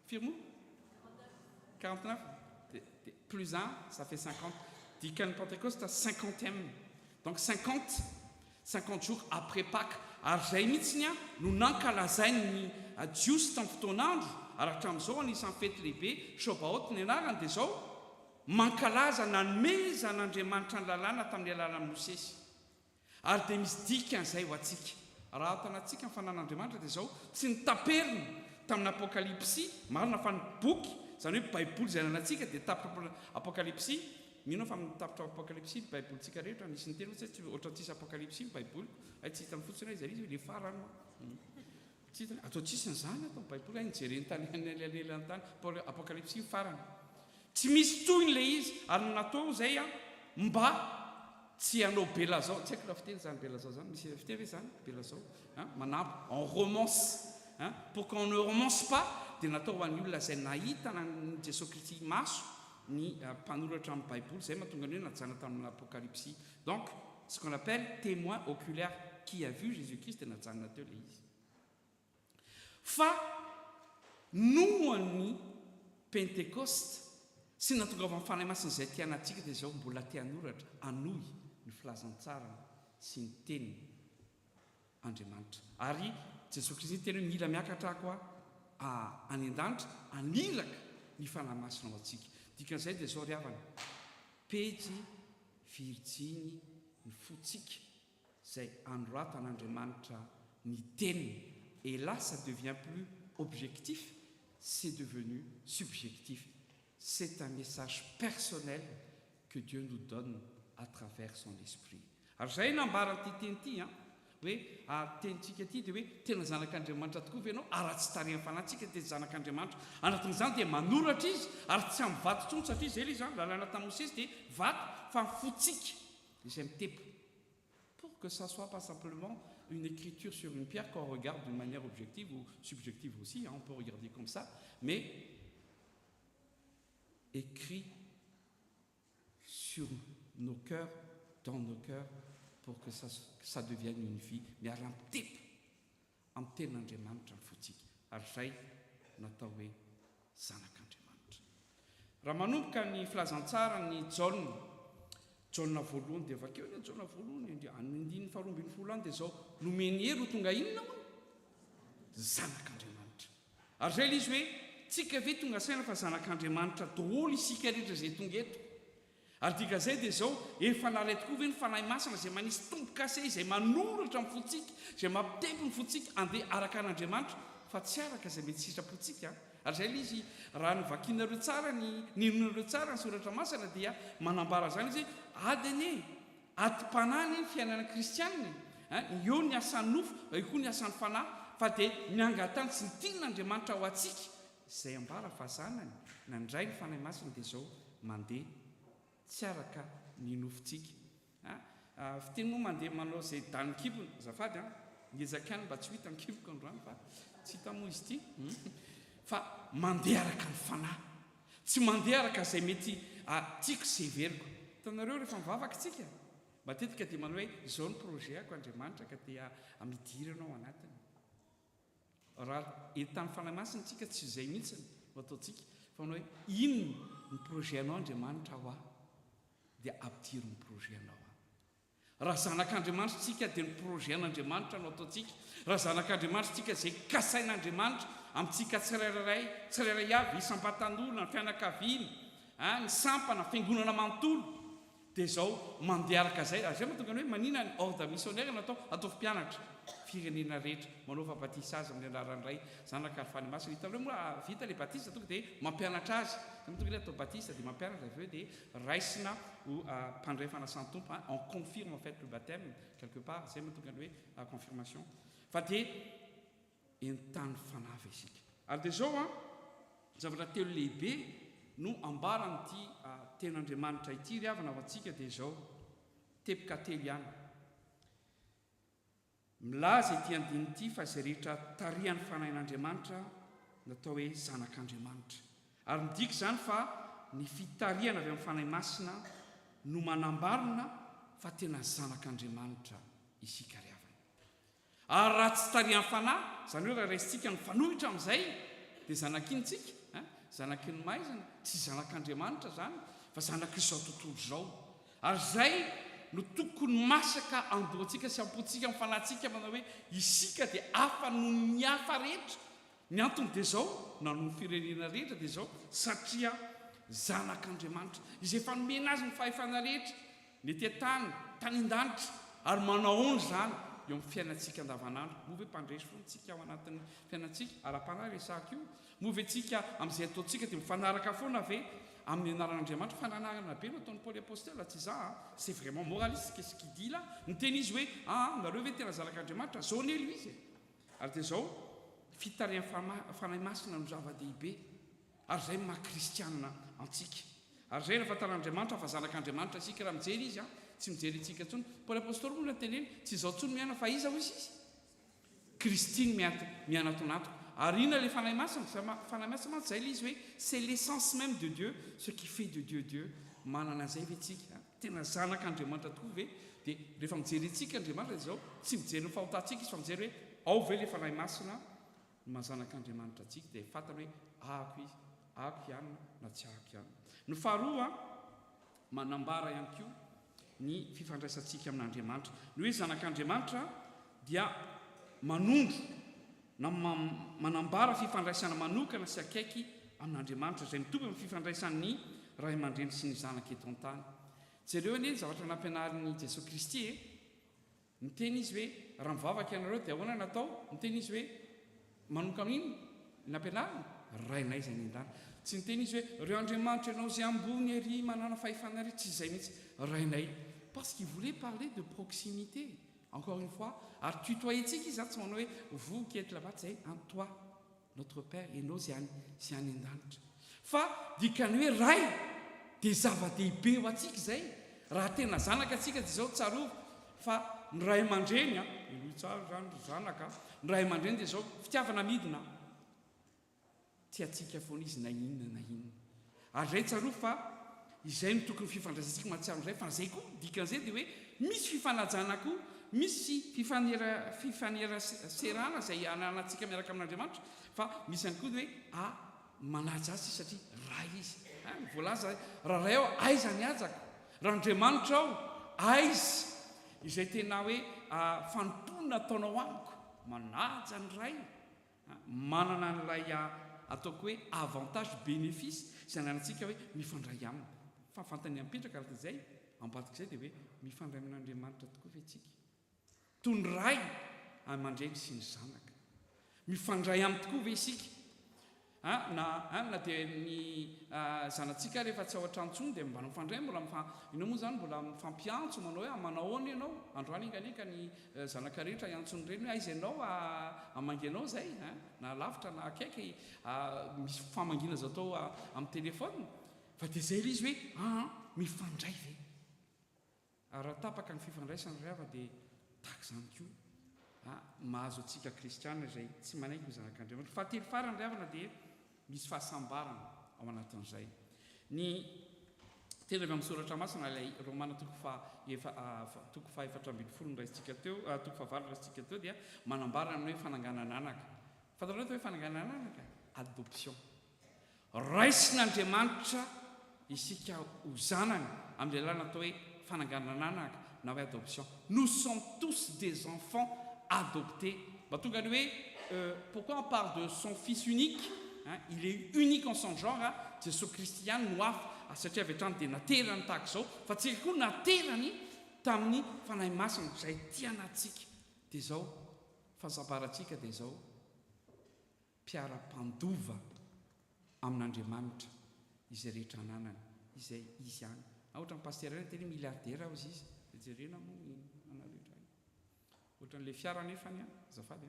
firmo 49 plus 1 ça fait 50 dikan'ny Pentecôste 50e donc 50 jours après Pâques ary zay mihitsiny no nankalazainy jiosy tamin'ny fotoanandro ary hatramin'izao anisan'ny fety lehibe Shavuot ny anarany dia zao mankalaza nanomezan'Andriamanitra ny lalàna tamin'ny alalany Mosesy ary dia misy dikan'izay ho antsika raha atanantsika ny fanan'Andriamanitra dia zao tsy nitaperina tamin'ny apokalypsy marina fa ny boky zany hoe baiboly zay nanantsika dia tapitra apokalypsy mino fa mitapitra apokalypsy ny baibolitsika rehetra nisy ny teny ohatra tsisy apokalypsy ny baiboly tsy hitany fotsiny zay izy le farany atao tsisy nyzany atao baiboly nijereny tany alelan'ny tany apokalypsy farany tsy misy tohiny le izy ary natao zay mba tsy hanao belazao tsy haiko raha fiteny zany belazao zany misy fiteny zany belazao manampy en romance pour qu'on ne romance pas dia natao ho an'ny olona zay nahita ny Jesosy Kristy maso ny mpanoratra amin'ny baiboly zay mahatonga ny hoe najana tamin'ny apokalypsy donc ce qu'on appelle témoin oculaire qui a vu Jésus-Christ najana teo le izy fa nohon'ny Pentecoste sy natonga avy amin'ny fanahy masina zay tianatsika dia zao mbola tianoratra anohy ny filazantsara sy ny teny Andriamanitra ary Jesosy Kristy teny hoe mila miakatra koa any an-danitra aniraka ny fanahy masina ao antsika dikan'izay dia zao ry havana pejy virjiny ny fotsika izay anoratan'Andriamanitra ny teniny. Et là, ça ne devient plus objectif, c'est devenu subjectif. C'est un message personnel que Dieu nous donne à travers son esprit. Alors zay nambarany ty teny ty hoe tenitsika ty dia hoe tena zanak'Andriamanitra tokoa ve ianao ary tsy tarehan'ny fanantsika tena zanak'Andriamanitra. Anatin'izany dia manoratra izy ary tsy amin'ny vato tsony satria zay ilay zany lalàna tamin'ny Mosesy dia vato fa fotsika izay mitepo. Pour que ça soit pas simplement une écriture sur une pierre qu'on regarde d'une manière objective ou subjective aussi, on peut regarder comme ça, mais écrit sur nos cœurs, dans nos cœurs, pour que ça devienne une vie. Mais à l'antip, en ten'Andriamanitra ny fotsika. Ary zay natao hoe zanak'Andriamanitra. Raha manomboka ny filazantsara ny Jaona voalohany dia vakeo ny Jaona voalohany andiny faharoambin'ny folo any dia zao nomeny hery ho tonga inona hono zanak'Andriamanitra. Ary zay izy hoe tsika ve tonga saina fa zanak'Andriamanitra daholo isika rehetra zay tonga eto. Ary dika zay dia zao efa nalahy tokoa ve ny fanahy masina zay manisy tombo-kase izay manoratra amin'ny fotsika, izay mampitepy ny fotsika andeha araka an'Andriamanitra fa tsy araka izay mety sitrapotsika. Ary zay ilay izy raha nyvakinareo tsara ninonareo tsara ny soratra masina dia manambara zany izy adiny atim-panahy ny fiainana kristianina eo ny asan'ny nofo eo koa ny asan'ny fanahy fa dia miangatany tsy ny tian'Andriamanitra ho atsika izay ambara fa zanany nandray ny fanahy masina dia zao mandeha tsy araka ny nofontsika. Fiteny moa mandeha manao zay dany kibony zafady niezakany mba tsy ho hita ny kiboko androany fa tsy hita moa izy ity fa mandeha araka ny fanahy, tsy mandeha araka izay mety tiako sy heveriko. Hitanareo rehefa mivavaka tsika matetika dia manao hoe izao ny projet ako Andriamanitra ka dia amidiry ianao anatiny. Raha entan'ny fanahy masina tsika tsy izay mihitsy no ataontsika fa manao hoe inona ny projet anao Andriamanitra ho aho dia ampidiry ny projet anao aho. Raha zanak'Andriamanitra tsika dia ny projet an'Andriamanitra no ataontsika. Raha zanak'Andriamanitra tsika izay kasain'Andriamanitra amintsika tsirairay avy isam-batan'olona ny fianakaviana ny sampana fiangonana manontolo dia zao mandeha araka zay. Zay mahatonga hoe manina ny ordre missionnaire natao atao mpianatra firenena rehetra manao fabatisa amin'ny anaran'ny ray zanaka ny fanahy masina. Hitanareo moa vita ilay batisa tonga dia mampianatra azy. Zay mahatonga ilay atao batisa dia mampianatra avy eo dia raisina ho mpandray fanasan'ny tompo. On confirme en fait le baptême quelque part. Zay mahatonga hoe confirmation fa dia entany fanavy isika. Ary dia zao zavatra telo lehibe no ambaran'ity ten'Andriamanitra ity ry avana ho antsika dia zao teboka telo ihany. Milaza ity andiny ity fa izay rehetra tarihan'ny fanahin'Andriamanitra natao hoe zanak'Andriamanitra. Ary midika zany fa ny fitarihana avy amin'ny fanahy masina no manambarina fa tena zanak'Andriamanitra isika ry avana. Ary raha tsy tarihan'ny fanahy zany hoe raha raisitsika ny fanohitra amin'izay dia zanak'intsika zanaky ny maizana tsy zanak'Andriamanitra zany fa zanak'izao tontolo zao. Ary zay no tokony masaka andohantsika sy ampotsika amin'ny fanahintsika manao hoe isika dia hafa noho ny hafa rehetra. Ny antony dia zao nanon firenena rehetra dia zao satria zanak'Andriamanitra izay efa nomena azy ny fahefana rehetra ny ety tany tany an-danitra ary manao ny zany eo amin'ny fiainantsika andavanandro. Move mpandresy foantsika ao anatin'ny fiainantsika ara-panahy resahako io. Move tsika amin'izay ataontsika dia mifanaraka foana ve amin'ny anaran'Andriamanitra. Fananarana be no ataon'ny Paoly apostela tsy za c'est vraiment moraliste qu'est-ce qu'il dit là. Niteny izy hoe nareo ve tena zanak'Andriamanitra zao ny elo izy. Ary dia zao fitarihan'ny fanahy masina no zava-dehibe. Ary zay maha-kristianina antsika. Ary zay rehefa taran'Andriamanitra fa zanak'Andriamanitra isika raha mijery izy tsy mijery antsika intsony. Paoly apôstoly moa teneny tsy izao intsony miana fa iza hozy izy Kristiny miana ato anatiko. Ary inona le fanahy masina? Fanahy masina zay ilay izy hoe c'est l'essence même de Dieu, ce qui fait de Dieu Dieu. Manana zay ve tsika tena zanak'Andriamanitra tokoa ve? Dia rehefa mijery antsika Andriamanitra dia zao tsy mijery ny fahotantsika izy fa mijery hoe ao ve le fanahy masina mahazanak'Andriamanitra antsika dia fantany hoe ahako izy, ahako ihany na tsy ahako ihany. Ny faharoa manambara ihany koa ny fifandraisantsika amin'Andriamanitra. Ny hoe zanak'Andriamanitra dia manondro na manambara fifandraisana manokana sy akaiky amin'Andriamanitra izay mitovy amin'ny fifandraisan'ny ray aman-dreny sy ny zanaka eto an-tany. Jereo anie zavatra nampianarin'ny Jesosy Kristy Miteny izy hoe raha mivavaka ianareo dia ahoana natao? Miteny izy hoe manoka amin'ino nampianarina? Rainay izay nendana. Tsy niteny izy hoe reo Andriamanitra ianao izay ambony ery manana fahefanareo, tsy izay mihitsy. Rainay. Parce qu'il voulait parler de proximité. Encore une fois, ary tutoyentsika izy tsy manao hoe vous qui êtes là-bas, c'est en toi notre Père ianao izay any an-danitra. Fa dikany hoe ray dia zava-dehibe ho antsika izay. Raha tena zanaka atsika dia izao tsarovy. Fa ny ray aman-dreny ilohy tsara zany zanaka, ny ray aman-dreny dia izao fitiavana midina. Tsy atsika foana izy na inona na inona. Ary izay tsarovy fa izay no tokony fifandraisantsika mahatsiaro izay. Fa izay koa dikan'izay dia hoe misy fifanajana koa, misy fifaneraserana izay ananantsika miaraka amin'Andriamanitra. Fa misy ihany koa hoe manaja azy satria ray izy. Voalaza raha ray ao aiza ny ajako, raha Andriamanitra ao aiza izay tena hoe fanomponina ataonao amiko, manaja ny ray, manana n'ilay ataoko hoe avantage bénéfice izay ananantsika hoe mifandray aminy. Fa fantany ampetraka raha izay ambadika izay dia hoe mifandray amin'Andriamanitra tokoa ve tsika? Toy ny ray aman-dreny sy ny zanaka, mifandray aminy tokoa ve isika? Na dia ny zanatsika rehefa tsy ao an-trano intsony dia mba mifandray, mbola inao moa zany mbola mifampiantso, manao hoe manao ahoana ianao? Androany inganeka ny zanaka rehetra iantsony ireny hoe aiza ianao amangianao zay, na lavitra na akaiky, misy famangina zao atao amin'ny telefona. Fa dia izay ilay izy hoe mifandray ve? Ary raha tapaka ny fifandraisana rehefa dia tahaka izany koa mahazo antsika kristiana izay tsy manaiky ho zanak'Andriamanitra. Fahatelo farany rehavana dia misy fahasambarana ao anatin'izay. Ny tena avy amin'ny soratra masina ilay Romana toko faha-efatra ambin'ny folo raisitsika teo, toko fahavalo raisitsika teo dia manambara amin'ny hoe fananganana anaka. Fantarao hoe fananganana anaka? Adoption. Raisin'Andriamanitra isika ho zanany amin'ilay lalana atao hoe fananganana anaka na hoe adoption. Nous sommes tous des enfants adoptés. Tonga ny hoe pourquoi on parle de son fils unique? Il est unique en son genre. Jesosy Kristy ihany no hafa satria avy hatrany dia naterany tahaka izao. Fa tsika koa naterany tamin'ny fanahy masina izay tianantsika. Dia izao fahasambarantsika dia izao mpiara-pandova amin'Andriamanitra izay rehetra ananany, izay izy ihany. Ohatra ny paster iray teny milliardaire aho izy, jerena moa anarehetra ohatran'ilay fiara nefany azafady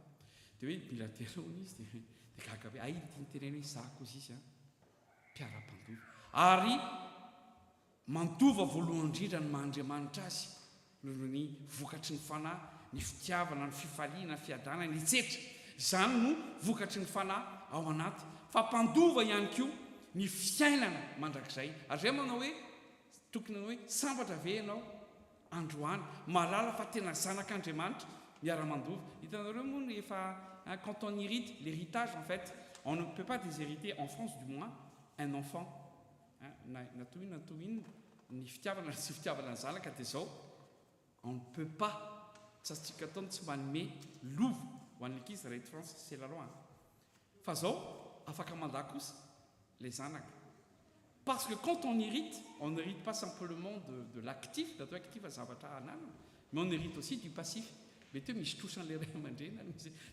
dia hoe milliardaire hono izy dia gaga hoe ay ity nitenena hoe zako izy izy mpiara-pandova. Ary mandova voalohany indrindra ny maha-Andriamanitra azy noho ny vokatry ny fanahy, ny fitiavana, ny fifaliana, ny fiadanana, ny tsetra. Izany no vokatry ny fanahy ao anaty. Fa mpandova ihany koa ny fiainana mandrakizay. Ary zay manao hoe tokony hoe sambatra ve ianao androany, malala fa tena zanak'Andriamanitra miara-mandova. Hitanareo moa ny efa quand on hérite, l'héritage en fait, on ne peut pas déshériter en France du moins un enfant. Natoin ny fitiavana sy fitiavana ny zanaka dia izao on ne peut pas tsatsika taony tsy manome lovo ho an'ny ankizy raha eto France c'est la loi. Fa zao afaka mandà kosa les zanaka. Parce que quand on n'hérite pas simplement de l'actif, d'atao actif zavatra anana, mais on hérite aussi du passif. Mety hoe misy trosan'ilay ray aman-dreny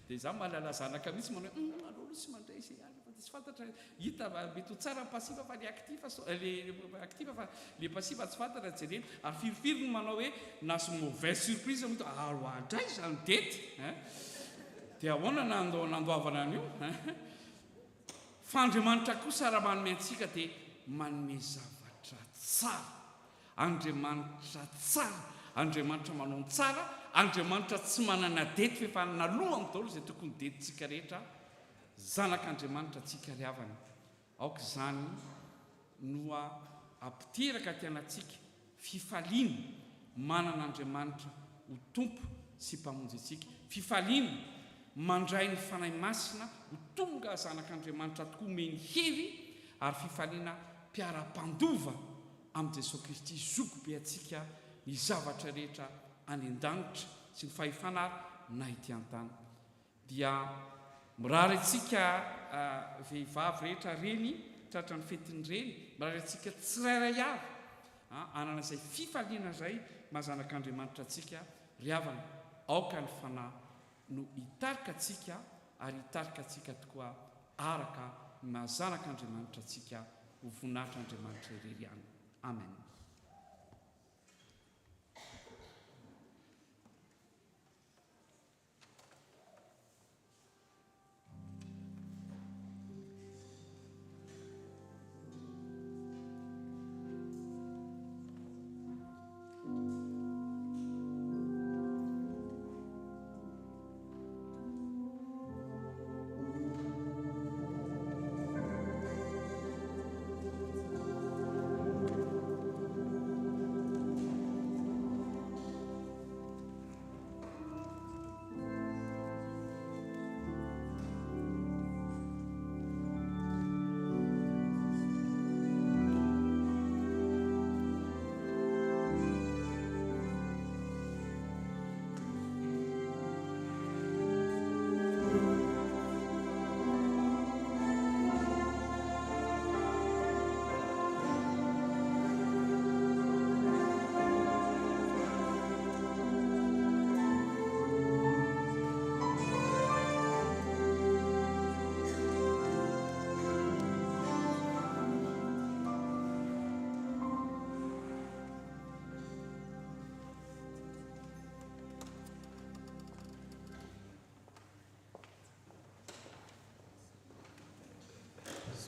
dia izaho mahalala zanaka mihitsy manao hoe alolo sy mandray izay fa tsy fantatra hita mety ho tsara ny pasifa fa le activa fa le pasifa tsy fantatra jerena. Ary firifiry no manao hoe na sy mauvaise surprise mito andray zany dety dia ahoana nandoavana an'io. Fa Andriamanitra kosa raha manome antsika dia manome zavatra tsara. Andriamanitra tsara, Andriamanitra manao tsara, Andriamanitra tsy manana dety fa efa nalohany daholo izay tokony detintsika rehetra, zanak'Andriamanitra tsika ry havana. Aoka izany no ampiteraka tianantsika fifaliana manan'Andriamanitra ho tompo sy mpamonjy antsika. Fifaliana mandray ny fanahy masina ho tonga zanak'Andriamanitra tokoa omeny hevy, ary fifaliana mpiara-pandova amin'i Jesosy Kristy zoko be antsika ny zavatra rehetra any an-danitra sy ny fahefana na ity an-tany. Dia mirary antsika vehivavy rehetra reny tratra ny fetiny reny, mirary antsika tsirairay avy anana izay fifaliana izay mahazanak'Andriamanitra antsika ry havana. aoka ny fanahy no hitarika atsika ary hitarika atsika tokoa araka mahazanak'andriamanitra atsika ho voninahitra andriamanitra irery ihany. Amen.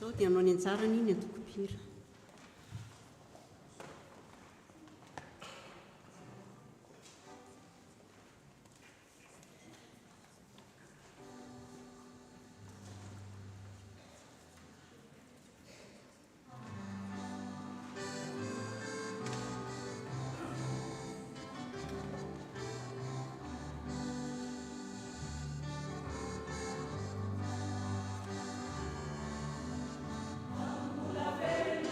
Sao dia hanao ny anjarany iny antokopira. Bella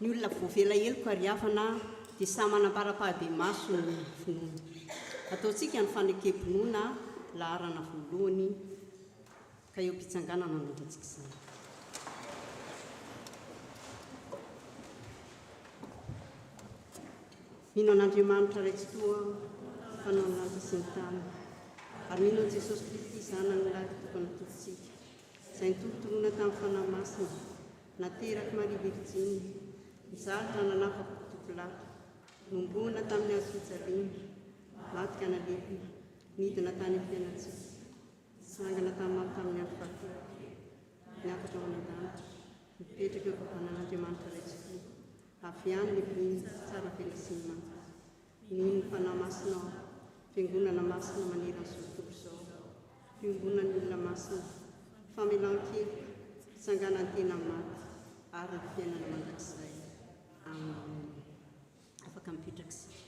ny olona voavela heloko ary hafana dia samanam-para-pahabe maso ny finoana ataontsika ny fanekem-pinoana laharana voalohany ka eo mpitsanganana nanaovantsika izany. mino an'Andriamanitra raitsy toa fanao ny lanitra sy ny tany ary mino an'i Jesosy Kristy zanany lahy tokana tokontsika izay nitolotoloana tamin'ny fanahy masina nateraky Maria Virjiny nizatra nanafaka tompolahy nomboana tamin'ny hazo fijaliana matika nalevi nidina tany amin'ny fiainantsika sangana tamin'ny andro fahatelo niakatra ao an-danitra mipetraka eo ampanan'Andriamanitra raitsy toa avy any lehibe tsara vela sy ny manta nino ny fanahy masina fiangonana masina maneran'ny zao tontolo izao fiangonana ny olona masina famelan-kely fitsanganany tena maty ary ny fiainana mandrakizay amen. Afaka mipetraka isika.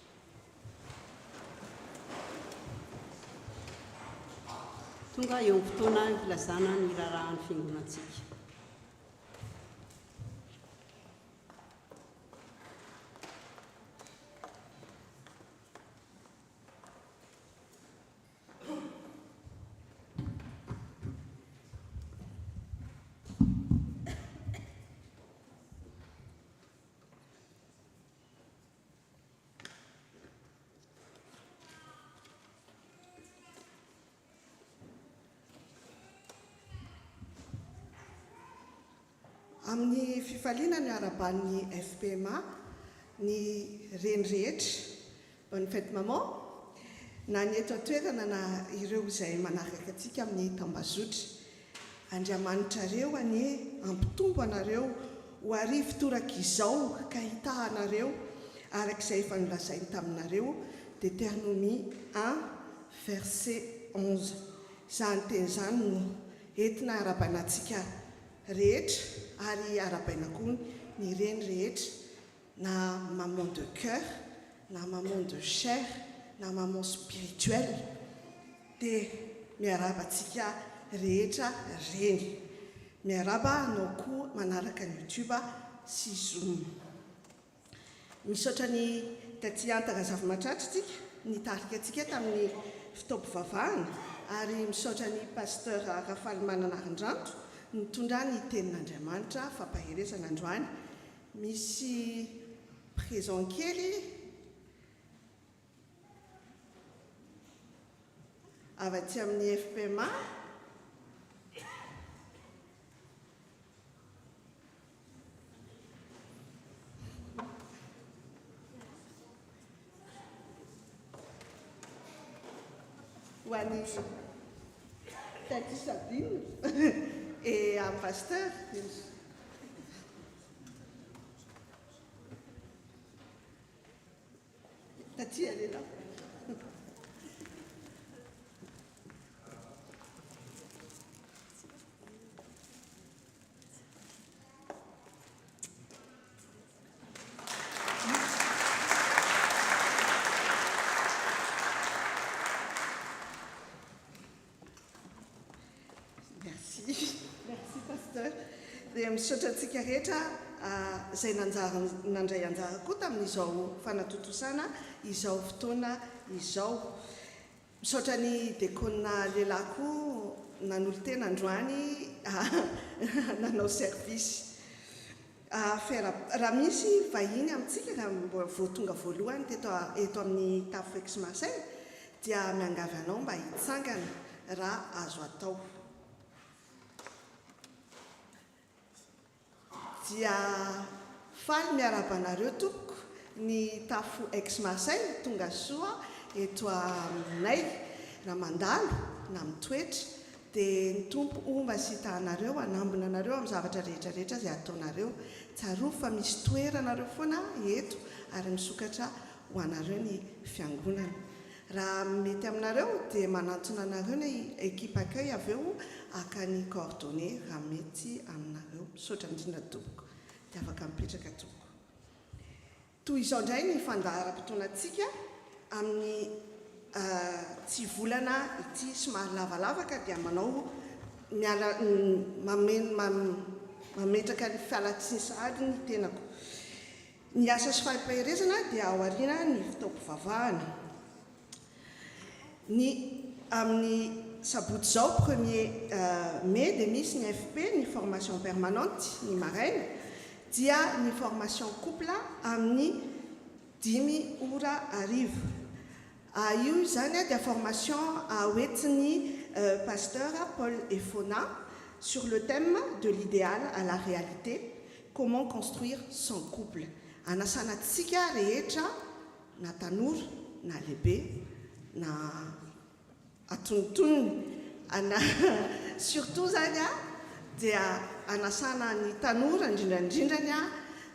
Tonga eo amin'ny fotoana filazana ny rarahan'ny fiangonantsika. Amin'ny fifaliana ny araban'ny FPMA ny reny rehetra bonne fête maman na ny eto an-toerana na ireo izay manaraka antsika amin'ny tambazotra. Andriamanitra reo any ampitombo anareo ho ary fitoraka izao ka hitahanareo arak'izay efa nolazainy taminareo Deutéronomie 1 verset 11. Izany teny izany no entina arabanantsika rehetra ary arabaina koa ny reny rehetra na maman de cœur na maman de chair na maman spirituel dia miarabantsika rehetra reny. Miaraba anao koa manaraka ny YouTube sy Zoom. Misaotra ny taty antaka zava-matratritsika nitarika antsika tamin'ny fitaompivavahana ary misaotra ny pasteur Rafaly Mananarin-Dranto nitondra ny tenin'Andriamanitra fampaherezana androany. Misy présent kely avy aty amin'ny FPMA ho an'ny taty Sabine et un pasteur. Tati, elle est là. Dia misaotra antsika rehetra izay nandray anjara koa tamin'izao fanatotosana izao fotoana izao. Misaotra ny dekona lehilahy koa nanolo tena androany nanao service. Raha misy vahiny amintsika raha voatonga voalohany eto amin'ny tafo Aix-Marseille dia miangavy anao mba hitsangana raha azo atao. Dia faly miarabanareo tompoko ny tafo Aix-Marseille tonga soa eto aminay na mandalo na mitoetra dia ny tompo omba sy hitanareo anambona anareo amin'ny zavatra rehetrarehetra izay ataonareo. Tsaroa fa misy toeranareo foana eto ary misokatra ho anareo ny fiangonana. Raha mety aminareo dia manantona anareo ny équipe accueil avy eo aka ny coordonnées raha mety aminareo. Misaotra indrindra tompoko dia afaka mipetraka tompoko. Toy izao indray ny fandaharam-potoanantsika amin'ny tsy volana ity somary lavalava dia manao mametraka ny fialan-tsiny sahady ny tenako. Ny asa sy fahipaherezana dia ao aoriana ny fitaom-pivavahana. Ny amin'ny sabotsy zao 1er mai dia misy ny FP, ny formation permanente, ny maraina, dia ny formation couple amin'ny 5 ora arivo. Io zany dia formation hoentin'ny pasteur Paul Efona sur le thème de l'idéal à la réalité, comment construire son couple. Anasana tsika rehetra na tanora na lehibe na atonontonony surtout zany dia anasana ny tanora indrindrandrindrany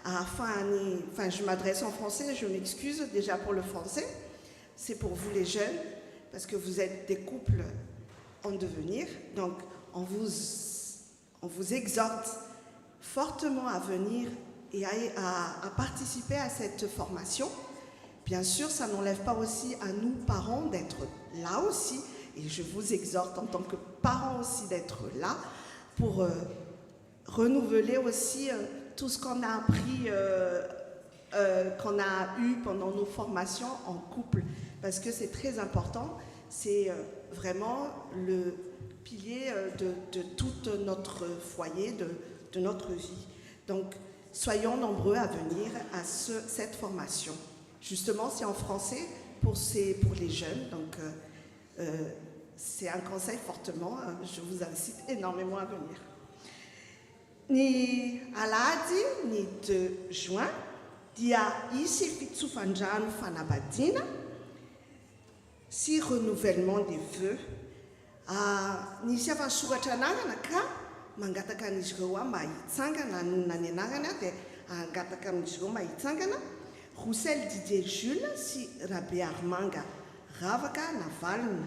afahany, enfin je m'adresse en français, je m'excuse déjà pour le français, c'est pour vous les jeunes parce que vous êtes des couples en devenir, donc on vous exhorte fortement à venir et à participer à cette formation. Bien sûr, ça n'enlève pas aussi à nous, parents, d'être là aussi. Et je vous exhorte en tant que parents aussi d'être là pour renouveler aussi tout ce qu'on a appris, qu'on a eu pendant nos formations en couple. Parce que c'est très important. C'est vraiment le pilier de tout notre foyer, de notre vie. Donc, soyons nombreux à venir à cette formation. Justement, c'est en français pour les jeunes, donc c'est un conseil fortement, je vous incite énormément à venir. Ny alahady ny 2 juin dia isy fitsofandrano fanambadiana sy renouvellement des vœux. Nisy avy soratra anarana ka mangataka an'izy ireo mba hitsangana na ny anarana dia angataka amin'izy ireo mba hitsangana Roussel Didier Jules sy Rabe Armanga Ravaka Navalny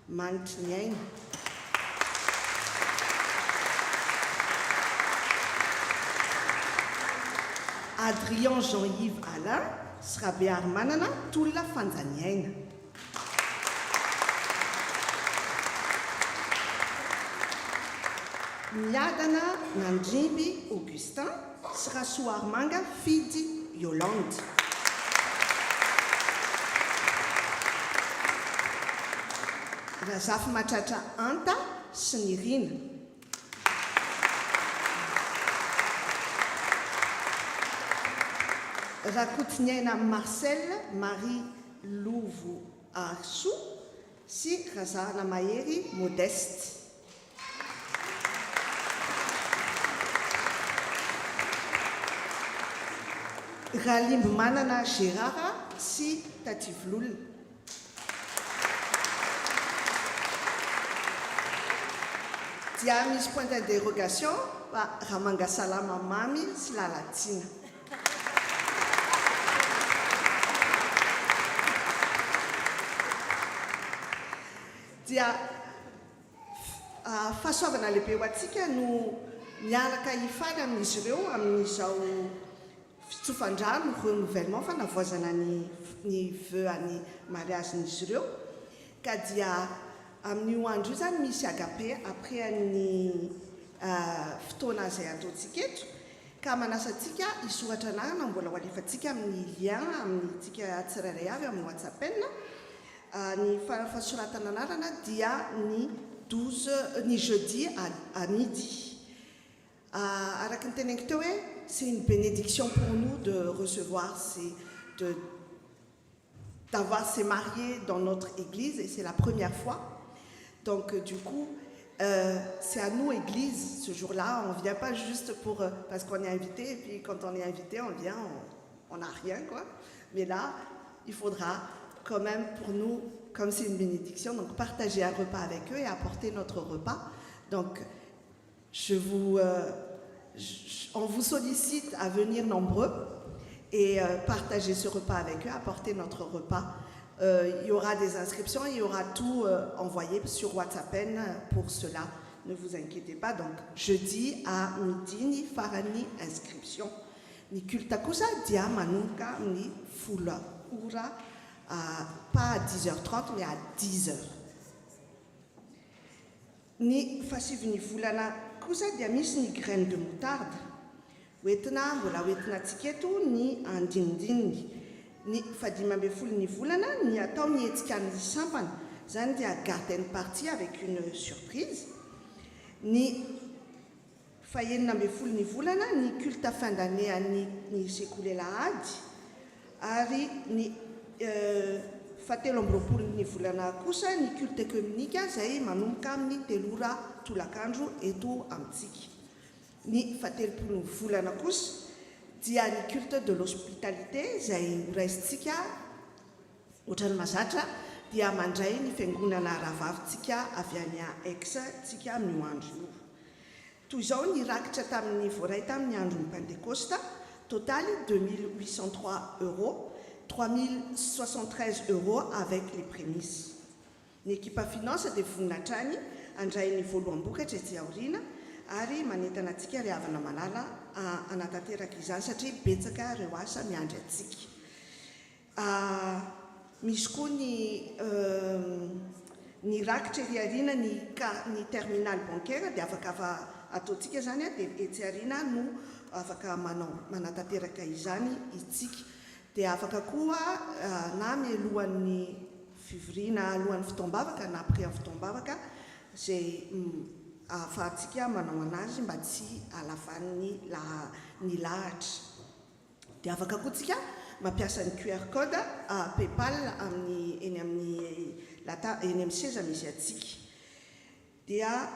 manitry ny aina. Adrien Jean-Yves Alain sy Rabe Armanana Tolona Fanjaniaina. Miadana Nandrimby Augustin sy Rasoa Armanga Fidy Yolande. Razafy Matratra Anta sy Nirina. Rakotiniaina Marcel Marie Lovo Arso sy Razana Mahery Modeste. Ralimby Manana Gérard sy Tativlolona. Dia misy point d'interrogation Ramanga Salama Mami sy Lalatina. Dia fahasoavana lehibe ho antsika no miaraka hifaly amin'izy ireo amin'izao fitsofandrano renouvellement fa navoazana ny vœu any mariagen'izy ireo ka dia amin'io andro io zany misy agape après ny fotoana izay ataontsika eto ka manasantsika hisoratra anarana mbola ho alefantsika amin'ny lien amintsika tsirairay avy amin'ny WhatsApp. Ny fahasoratana anarana dia ny jeudi à midi. Araka ny teneniko teo hoe c'est une bénédiction pour nous de recevoir d'avoir ces mariés dans notre église et c'est la première fois. Donc du coup, c'est à nous, église, ce jour-là. On ne vient pas juste parce qu'on est invité et puis quand on est invité, on vient, on n'a rien, quoi. Mais là, il faudra quand même pour nous, comme c'est une bénédiction, donc partager un repas avec eux et apporter notre repas. Donc, on vous sollicite à venir nombreux et partager ce repas avec eux, apporter notre repas. Il y aura des inscriptions, il y aura tout envoyé sur WhatsApp pour cela. Ne vous inquiétez pas. Donc, jeudi à midi, ni farani inscription. Ni kultakusa dia manunka ni fula ura. Pas à 10h30, mais à 10h. Ni fasivni fulana kusa dia misy ni graine de moutarde. oentina mbola oentina antsika eto ny andinidininy ny 15 ny volana ny atao ny hetsika ny sampana zany dia garden partie avec une surprise. Ny 19 ny volana ny culte fin d'année ny s'écoulé lahady ary ny 17 ny volana kosa ny culte communique zay manomboka amin'ny 3 ora tolakandro eto amintsika. Ny 17 volana kosa dia ny culte de l'hospitalité zay horaisintsika ohatrany mazatra dia mandray ny fiangonana rahavavitsika avy any Aix tsika amin'ny andro io. Toy izao ny rakitra tamin'ny voaray tamin'ny andron'ny Pentecoste, total 2803 €, 3073 € avec les prémices. Ny équipe finance dia voninahitra any andray ny voaloham-bokatra etsy aoriana ary manentana antsika ry havana malala anatanteraka izany satria betsaka ireo asa miandry antsika. Misy koa ny rakitra ery ariana ny terminal bancaire dia afaka ataontsika zany dia etsy ariana no afaka manatanteraka izany itsika. Dia afaka koa na mialohan'ny fivirina alohan'ny fitoam-bavaka na après ny fitoam-bavaka zay ahafahantsika manao anazy mba tsy alafan'ny ny lahatra. Dia afaka koa tsika mampiasa ny QR code PayPal eny amin'ny seza misy atsika. Dia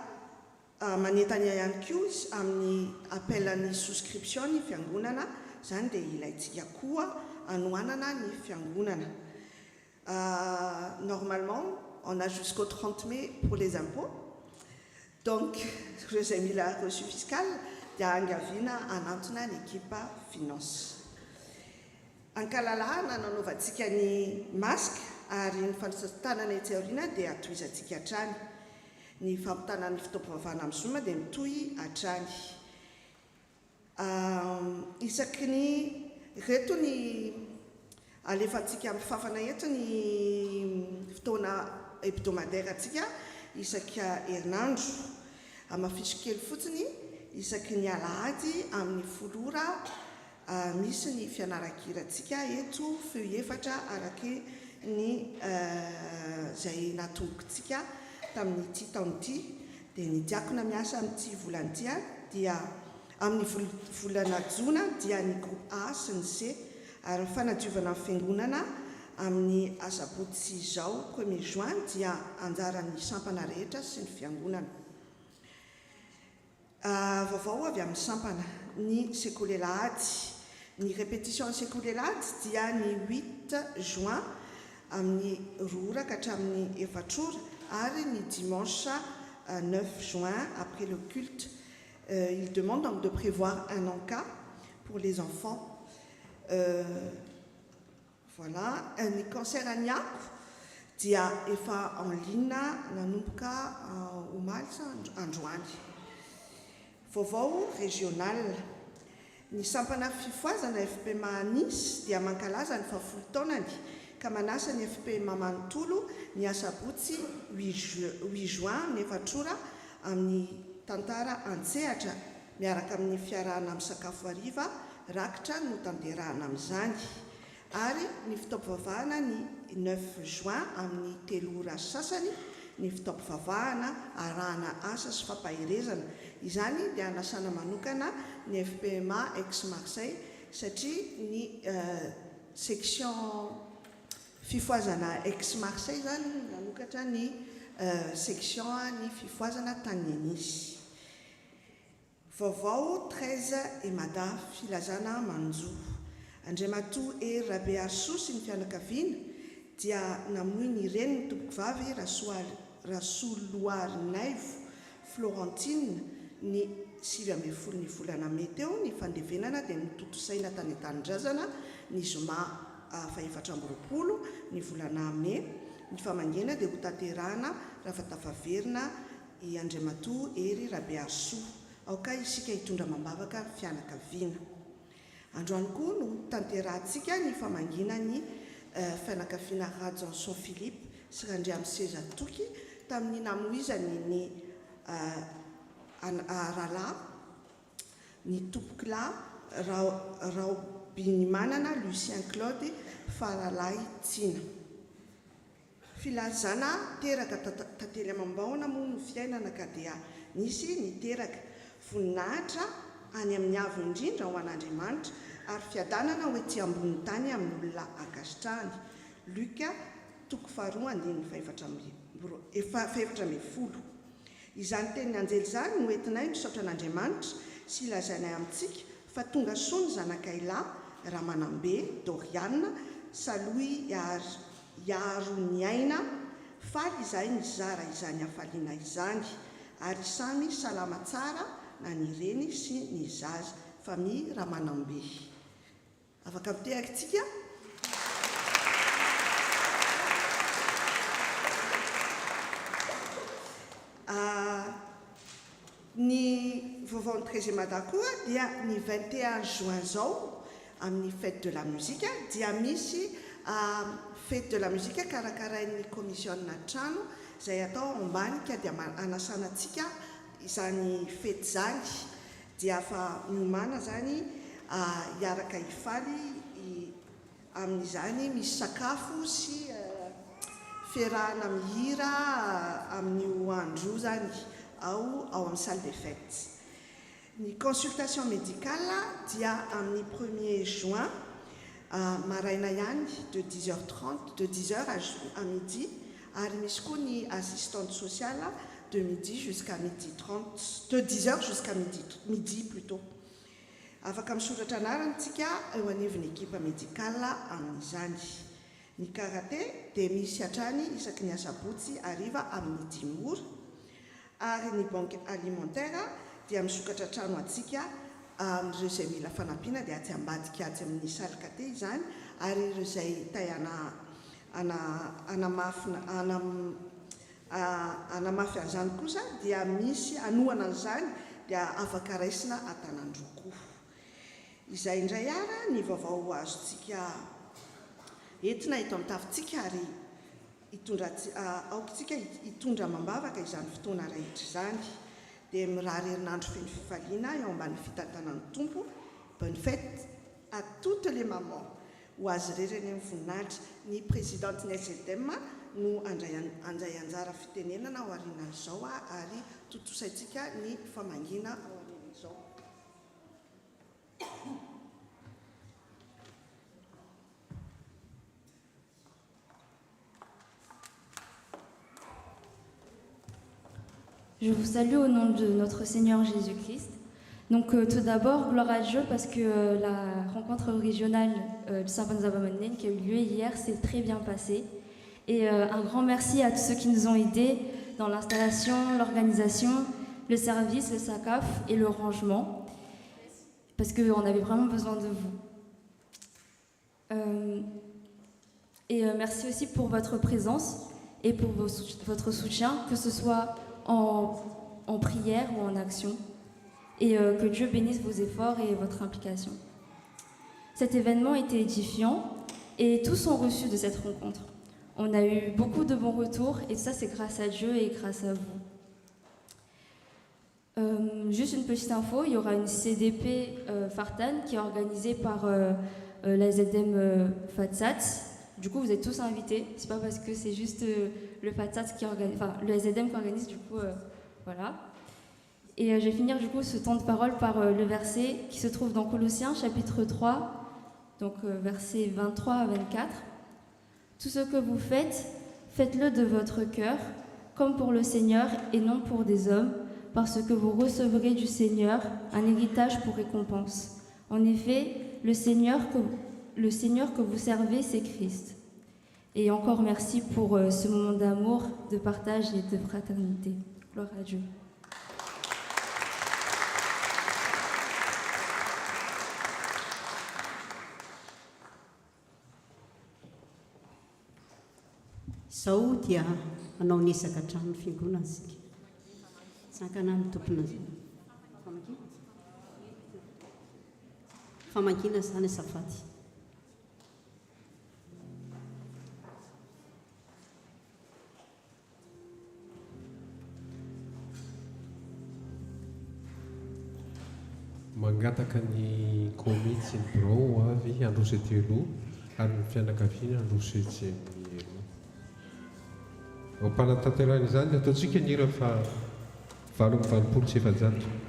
manentany ihany koa amin'ny appelany souscription ny fiangonana zany dia ilayntsika koa anohanana ny fiangonana. Normalement, on a jusqu'au 30 mai pour les impôts. Donc, zay mila reçu fiscal dia angaviana anatona ny équipe finance. Ankalalahana nanaovantsika ny masque ary ny fanontanana etsy aoriana dia atoizantsika hatrany. Ny fampitanana ny fitaovam-bavahana amin'ny Zoom dia mitohy hatrany. Isaky ny reto ny alefantsika amin'ny fafana eto ny fotoana hebdomadaire atsika isaka herinandro. Amafisy kely fotsiny isaky ny alahady amin'ny 10 ora misy ny fianarankiratsika eto feu 4 araky ny zay natombokontsika tamin'ity taon'ity. Dia ny diakona miasa amin'ity volan'ity dia amin'ny volana jona dia ny groupe A sy ny C ary fanadiovana amin'ny fiangonana amin'ny asabotsy zao 1er juin dia anjaran'ny sampana rehetra sy ny fiangonana. Vaovao avy amin'ny sampana ny s'écoulé lahady. Ny répétition s'écoulé lahady dia ny 8 juin amin'ny 2 ora ka hatramin'ny 4 ora ary ny dimanche 9 juin après le culte. Il demande donc de prévoir un encas pour les enfants. Voilà, ny concert aniako dia efa en ligne nanomboka omaly sa androany. Vaovao régional. Ny sampana fifoazana FPMA Nice dia mankalaza ny 10 taonany ka manasa ny FPMA Manontolo ny asabotsy 8 juin ny 4 ora amin'ny tantara antsehatra miaraka amin'ny fiarahana amin'ny sakafo hariva rakitra no tanterahana amin'izany. Ary ny fitaovam-bavahana ny 9 juin amin'ny 3 ora sasany ny fitaovam-bavahana arahana asa sy fampahirezana. Izany dia anasana manokana ny FPMA Aix-Marseille satria ny section fifoazana Aix-Marseille zany nanokatra ny section ny fifoazana Tagnianisy. Vaovao 13 Emada filazana Manjo. Andriamatoa Hery Rabearso sy ny fianakaviana dia namoy ny reniny tompoko vavy Rasoloarinaivo Florentine ny 15 ny volana May teo ny fandevenana dia nitotosaina tany an-tanindrazana ny zoma 4 ny volana May. Ny famangena dia ho tanterahana rafatafaverina i Andriamatoa Hery Rabearso. Aoka isika hitondra mambavaka fianakaviana. Androany koa no tanterahantsika ny famangina ny fianakaviana Rajanson Philippe sy Randriamy Seza Toky tamin'ny namoizany ny rahalahy ny tompoky lahy Raobinimanana Lucien Claude Faralay Tsina. Filazana teraka tantely amam-baona moa no fiainana ka dia nisy niteraka voninahitra any amin'ny avo indrindra ho an'Andriamanitra ary fiadanana hoe tsy ambony tany amin'ny olona akasitrahany. Luka 2:11. Izany tenin'ny anjely izany no entinay misaotra an'Andriamanitra sy ilazainay amintsika fa tonga soa ny zanakailahy Ramanambe Doriana Saloy Iaroniaina faly izay nizara izany hafaliana izany ary samy salama tsara na ny reny sy ny zaza famille Ramanambe. Afaka miteraka tsika? Ny vaovao ny 13e mada koa dia ny 21 juin zao amin'ny fête de la musique dia misy fête de la musique karakarain'ny commissionna trano izay atao ambany ka dia anasanatsika izany fety zany dia fa miomana zany hiaraka hifaly amin'izany misy sakafo sy fiarahana mihira amin'ny andro zany ao amin'ny salle des fêtes. Ny consultation médicale dia amin'ny 1er juin maraina ihany de 10h30 de 10h à midi ary misy koa ny assistante sociale de midi jusqu'à midi 30 de 10h jusqu'à midi plutôt. Afaka misoratra anarantsika eo anivon'ny équipe médicale amin'izany. Ny karaté dia misy hatrany isaky ny asabotsy ariva amin'ny 10 ora ary ny banque alimentaire dia misokatra trano atsika ireo izay mila fanampiana dia atsy ambadika atsy amin'ny salle kate izany ary ireo izay tay anamafy an'izany kosa dia misy anohana an'izany dia afaka raisina atanandrokoa. Izay indray ara ny vaovao azontsika entina eto amin'ny tafintsika ary aokontsika hitondra mambavaka izany fotoana rehetra izany dia mirary herinandro feno fifaliana eo ambany fitantanan'ny tompo. Bonne fête à toutes les mamans ho azy rereny amin'ny voninahitra. Ny présidente ny SDM no andray anjara fitenenana ao aorianan'izao ary totosaitsika ny famangina ao aorian'izao. Je vous salue au nom de notre Seigneur Jésus-Christ. Donc tout d'abord, gloire à Dieu parce que la rencontre régionale de Saint-Bonzabamanen qui a eu lieu hier s'est très bien passée. Et un grand merci à tous ceux qui nous ont aidés dans l'installation, l'organisation, le service, le SACAF et le rangement. Parce qu'on avait vraiment besoin de vous. Merci aussi pour votre présence et pour votre soutien, que ce soit en prière ou en action, et que Dieu bénisse vos efforts et votre implication. Cet événement était édifiant et tous ont reçu de cette rencontre. On a eu beaucoup de bons retours et ça c'est grâce à Dieu et grâce à vous. Juste une petite info, il y aura une CDP Fartan qui est organisée par la ZM FATSAT. Du coup, vous êtes tous invités. C'est pas parce que c'est juste le FATSAT qui organise, enfin le SZM qui organise. Du coup, voilà. Et je vais finir du coup ce temps de parole par le verset qui se trouve dans Colossiens chapitre 3, donc versets 23 à 24. Tout ce que vous faites, faites-le de votre cœur, comme pour le Seigneur et non pour des hommes, parce que vous recevrez du Seigneur un héritage pour récompense. En effet, le Seigneur que vous servez, c'est Christ. Et encore merci pour ce moment d'amour, de partage et de fraternité. Gloire à Dieu. Sao dia anao nisaka trano fiangonana sika. Sakana ny tompona famankina zany azafady. Mangataka ny ny komitsy ny birao avy androso etelo ary ny fianakaviana androso etsemielo. Mampanatanterana izany dia ataontsika nira fa 8:valopolo.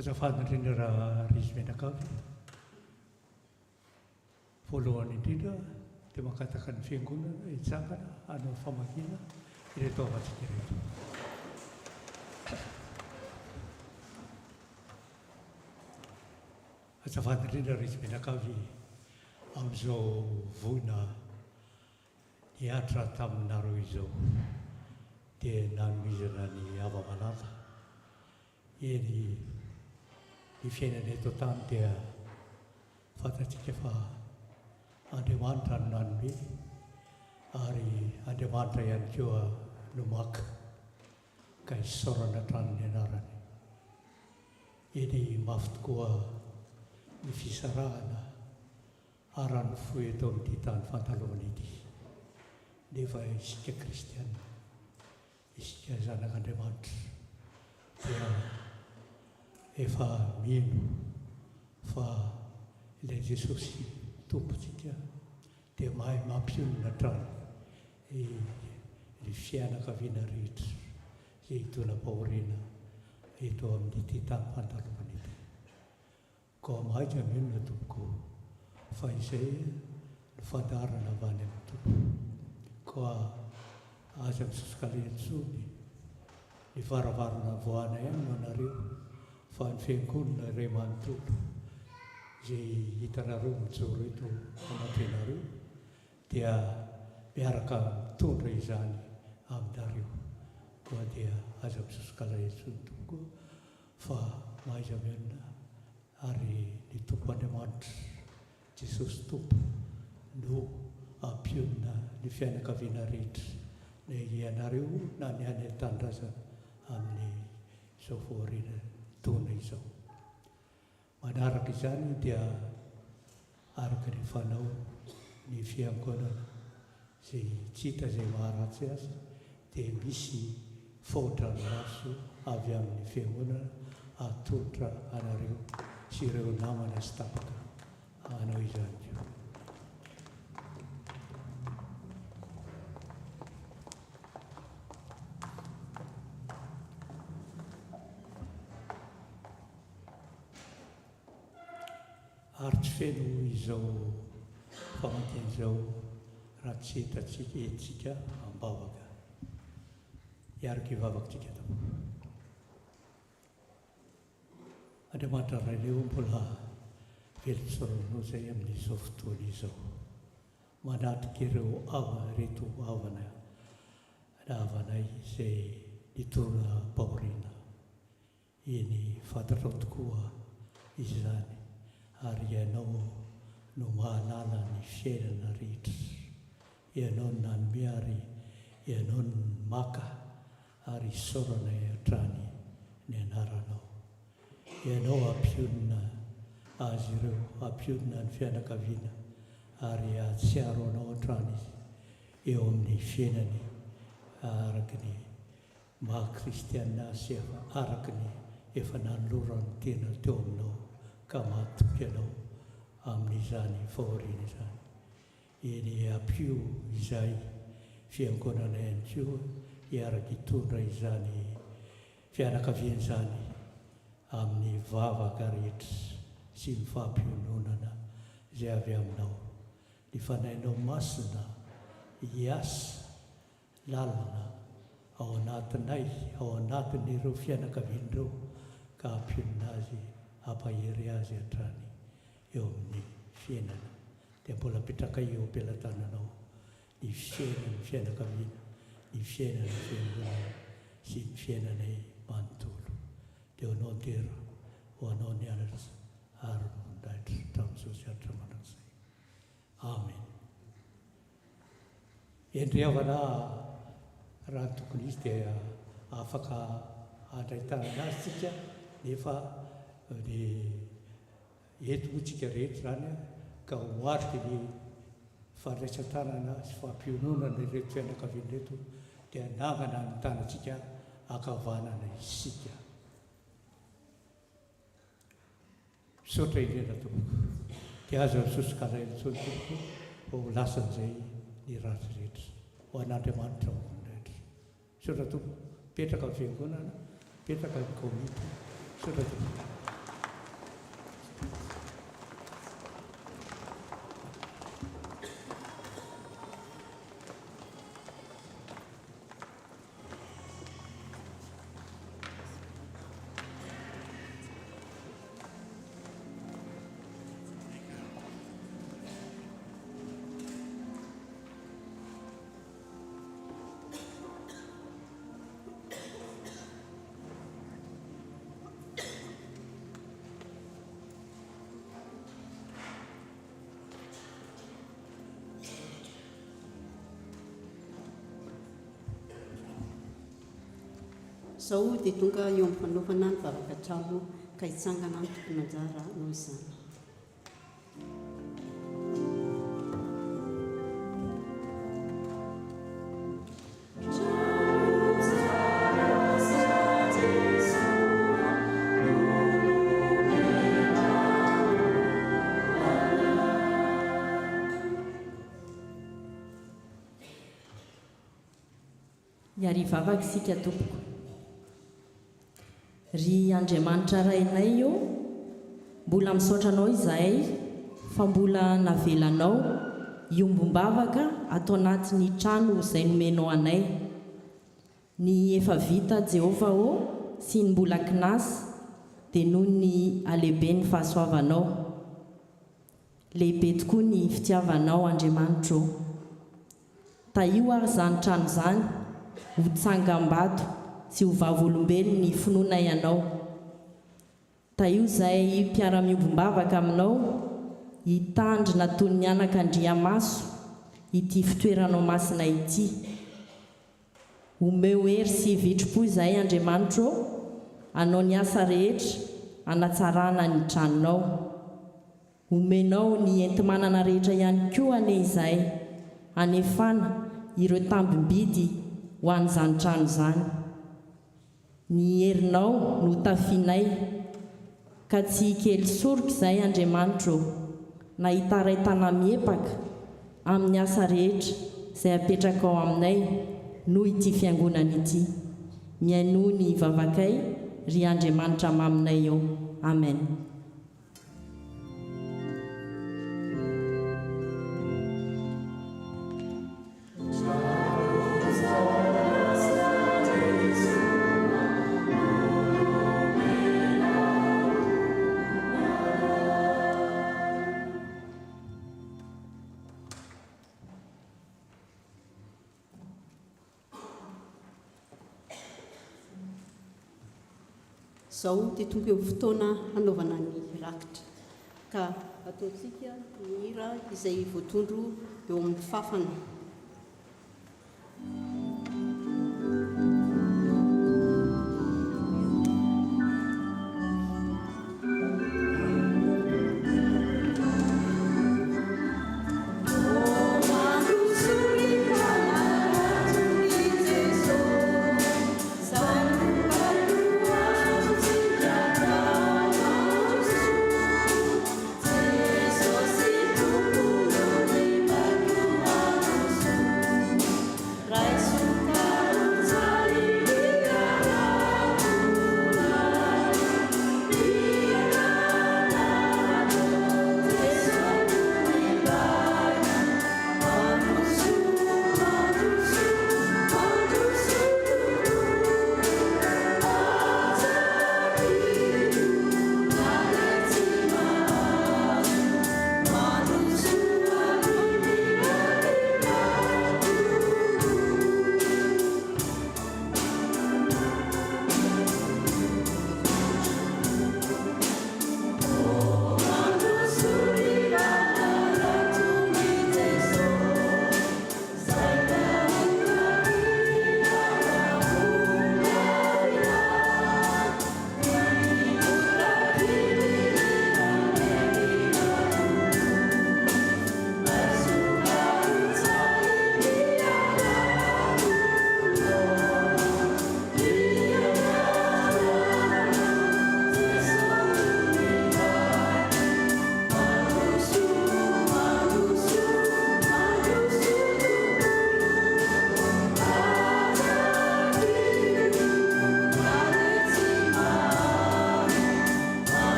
Azafady indrindra raha rizy menakavy. Voalohany indrindra dia mankataka ny fiangonana hitsangana hanao famakiana ireto avantsika ireto. Azafady indrindra rizy menakavy amin'izao voina niatra taminareo izao dia nanomizana ny ava-malala. Eny ny fiainana eto tany dia fantatsika fa Andriamanitra no nanome ary Andriamanitra ihany koa no maka ka isaorana hatrany ny anarany. Eny mafy tokoa ny fisarahana arany fo eto amin'ity tany fantalovana ity. Nefa isika kristiana, isika zanak'Andriamanitra dia efa mino fa ilay Jesosy tompontsika dia mahay mampionona hatrany ny fianakaviana rehetra izay hitondram-pahoriana eto amin'ity tany fantalovana ity. Ka mahaika mionona tompoko fa izay no fandarana avy any amin'ny tompo. Ka aza misosoka lentsony ny varavarana voana ihany no anareo fa ny fiangonana iray manontolo izay hitanareo mijoro eto anatinareo dia miaraka mitondra izany aminareo. Koa dia aza misosoka lentsony tompoko fa mahaiza mionona ary ny tompo Andriamanitra Jesosy tompo no ampionona ny fianakaviana rehetra na ianareo na ny any an-tanindrazana amin'ny izao fahoriana taona izao. Manaraka izany dia araka ny fanao ny fiangonana izay tsy hita izay maharatsy azy dia misy faodrano raso avy amin'ny fiangonana atolotra anareo sy ireo namana sy tapaka hanao izany io. Ary tsy feno izao famantiana izao raha tsy hitatsika etsika ambavaka. Hiaraka hivavakantsika tao. Andriamanitra raineo mbola velotsoranao izay amin'izao fotoana izao. Manatrika ireo reto havanay izay nitondram-pahoriana. Eny fantatrao tokoa izany. Ary ianao no mahalala ny fiainana rehetra. Ianao no nanome ary ianao no maka ary isaorana hatrany ny anaranao. Ianao ampionona azy ireo, ampionona ny fianakaviana ary atsiaro anao hatrany izy eo amin'ny fiainany araky ny maha-kristianina sy araky ny efa nanolorany tena teo aminao ka mahatoky anao amin'izany fahoriana izany. Eny ampio izay fiangonana ihany koa hiaraka hitondra izany fianakavian'izany amin'ny vavaka rehetra sy ny fahampiononana izay avy aminao. Ny fanahinao masina hiasa lalina ao anatinay, ao anatin'ireo fianakavian'ireo ka hampionona azy, hampahery azy hatrany eo amin'ny fiainana. Dia mbola apetraka eo am-pelatananao ny fiainany fianakaviana, ny fiainany fiangonana sy ny fiainanay manontolo. Dia ho anao tera, ho anao ny anatra ary mondaitra tamin'izao sy hatraman'izay. Amen. Endriavana raha tokony izy dia afaka andraitarana azy tsika, nefa ny eto moa tsika rehetra zany ka hoariky ny fandraisan-tanana sy fahampiononana ireto fianakaviana reto dia nangana ny tanantsika akavanana isika. Misaotra indrindra tompoko, dia azo misosokala intsony tompoko ho lasan'izay ny ratsy rehetra ho an'Andriamanitra voninaitra. Misaotra tompoko, petraka ny fiangonana, petraka ny komity. Misaotra tompoko. Izao dia tonga eo amin'ny fanaovana ny vavaka-trano ka hitsangana ny tokony anjara noho izany. Iary vavaka isika tompoko. Ry Andriamanitra rainay io, mbola misaotra anao izahay fa mbola navelanao iombom-bavaka atao anatin'ny trano izay nomenao anay. Ny efa vita Jehovah sy ny mbola kinasy dia noho ny alehibe ny fahasoavanao. Lehibe tokoa ny fitiavanao Andriamanitra. Taio ary zany trano zany ho tsangam-bato sy ho vavolombelony ny finoana ianao. Taio izay mpiara-miombom-bavaka aminao hitandrina toy ny anak'Andriamaso ity fitoeranao masina ity. Omeo hery sy vitro-po izahay Andriamanitra, anao ny asa rehetra hanatsarana ny tranonao. Omenao ny enti-manana rehetra ihany koa ane izahay, hanefana ireo tambim-bidy ho an'izany trano izany. Ny herinao no tafianay ka tsy kely soroka izay Andriamanitra, na hitaraitana miepaka amin'ny asa rehetra izay apetraka ao aminay noho ity fiangonana ity. Miaino ny vavakay ry Andriamanitra maminay eo. Amen. Izao dia tonga eo fotoana hanaovana ny rakitra ka ataontsika ny hira izay voatondro eo amin'ny fafana.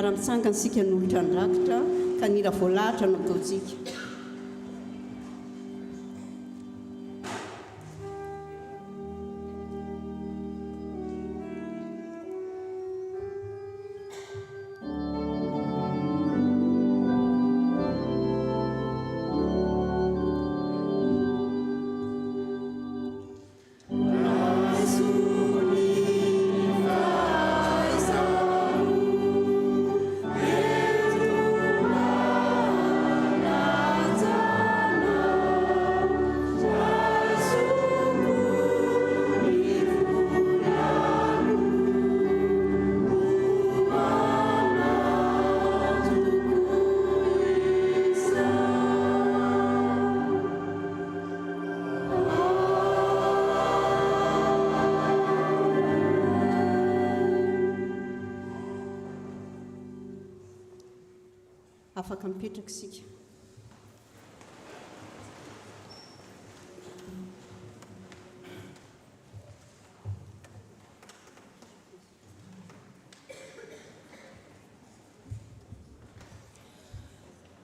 miara-mitsangana sika nolotra nydrakitra ka nira voalahitra no ataontsika. Afaka mipetraka isika.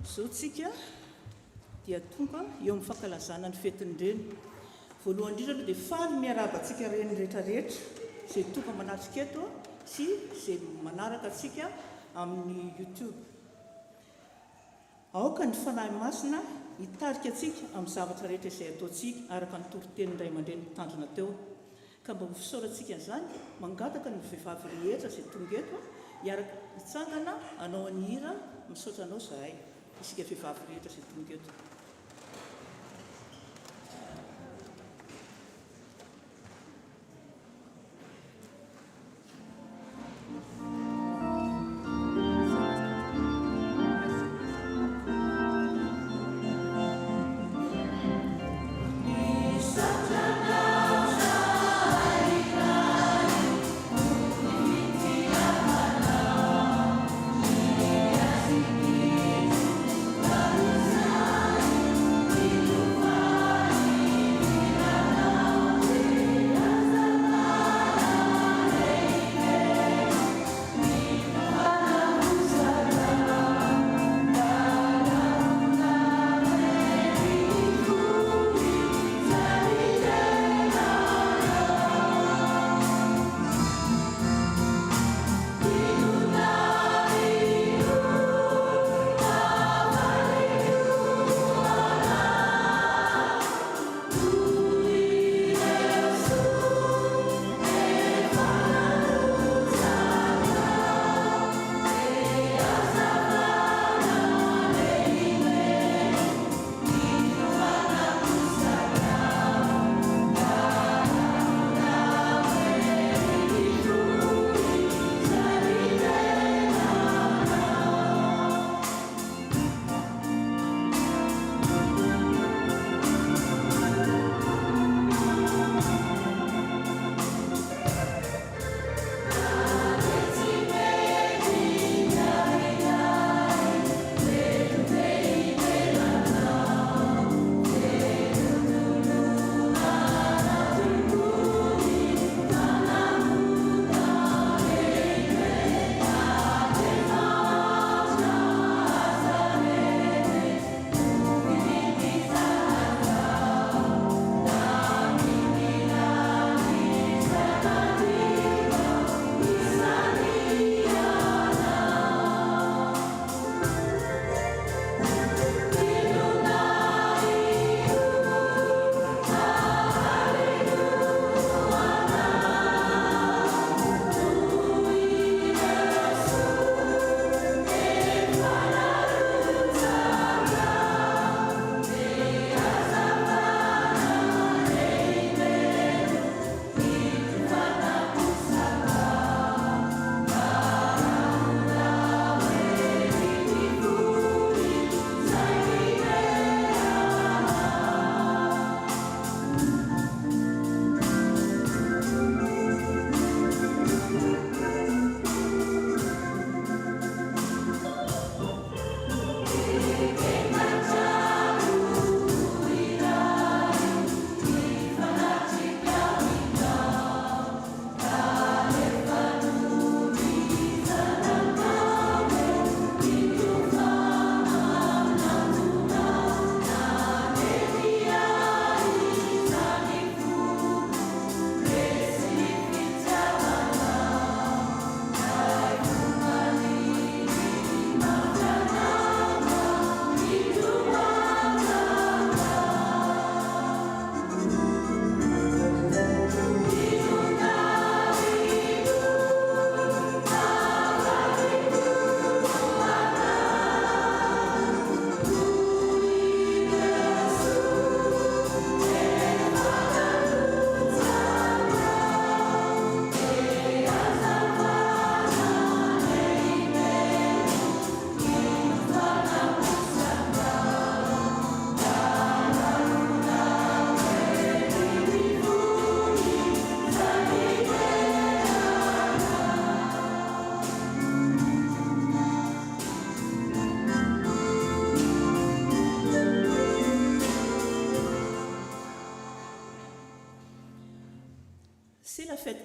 Zao tsika dia tonga eo amin'ny fankalazana ny fetin'ireny. Voalohany indrindra dia faly miaraba antsika reny rehetrarehetra izay tonga manatrika eto sy izay manaraka antsika amin'ny YouTube. Aoka ny fanahy masina hitarika antsika amin'ny zavatra rehetra izay ataontsika araka ny torotenin'ny Ray aman-dreny mitandrina teo. Ka mba ho fisaorantsika an'izany, mangataka ny vehivavy rehetra izay tonga eto hiaraka hitsangana anao ny hira misaotra anao zahay. Isika vehivavy rehetra izay tonga eto. Thank you.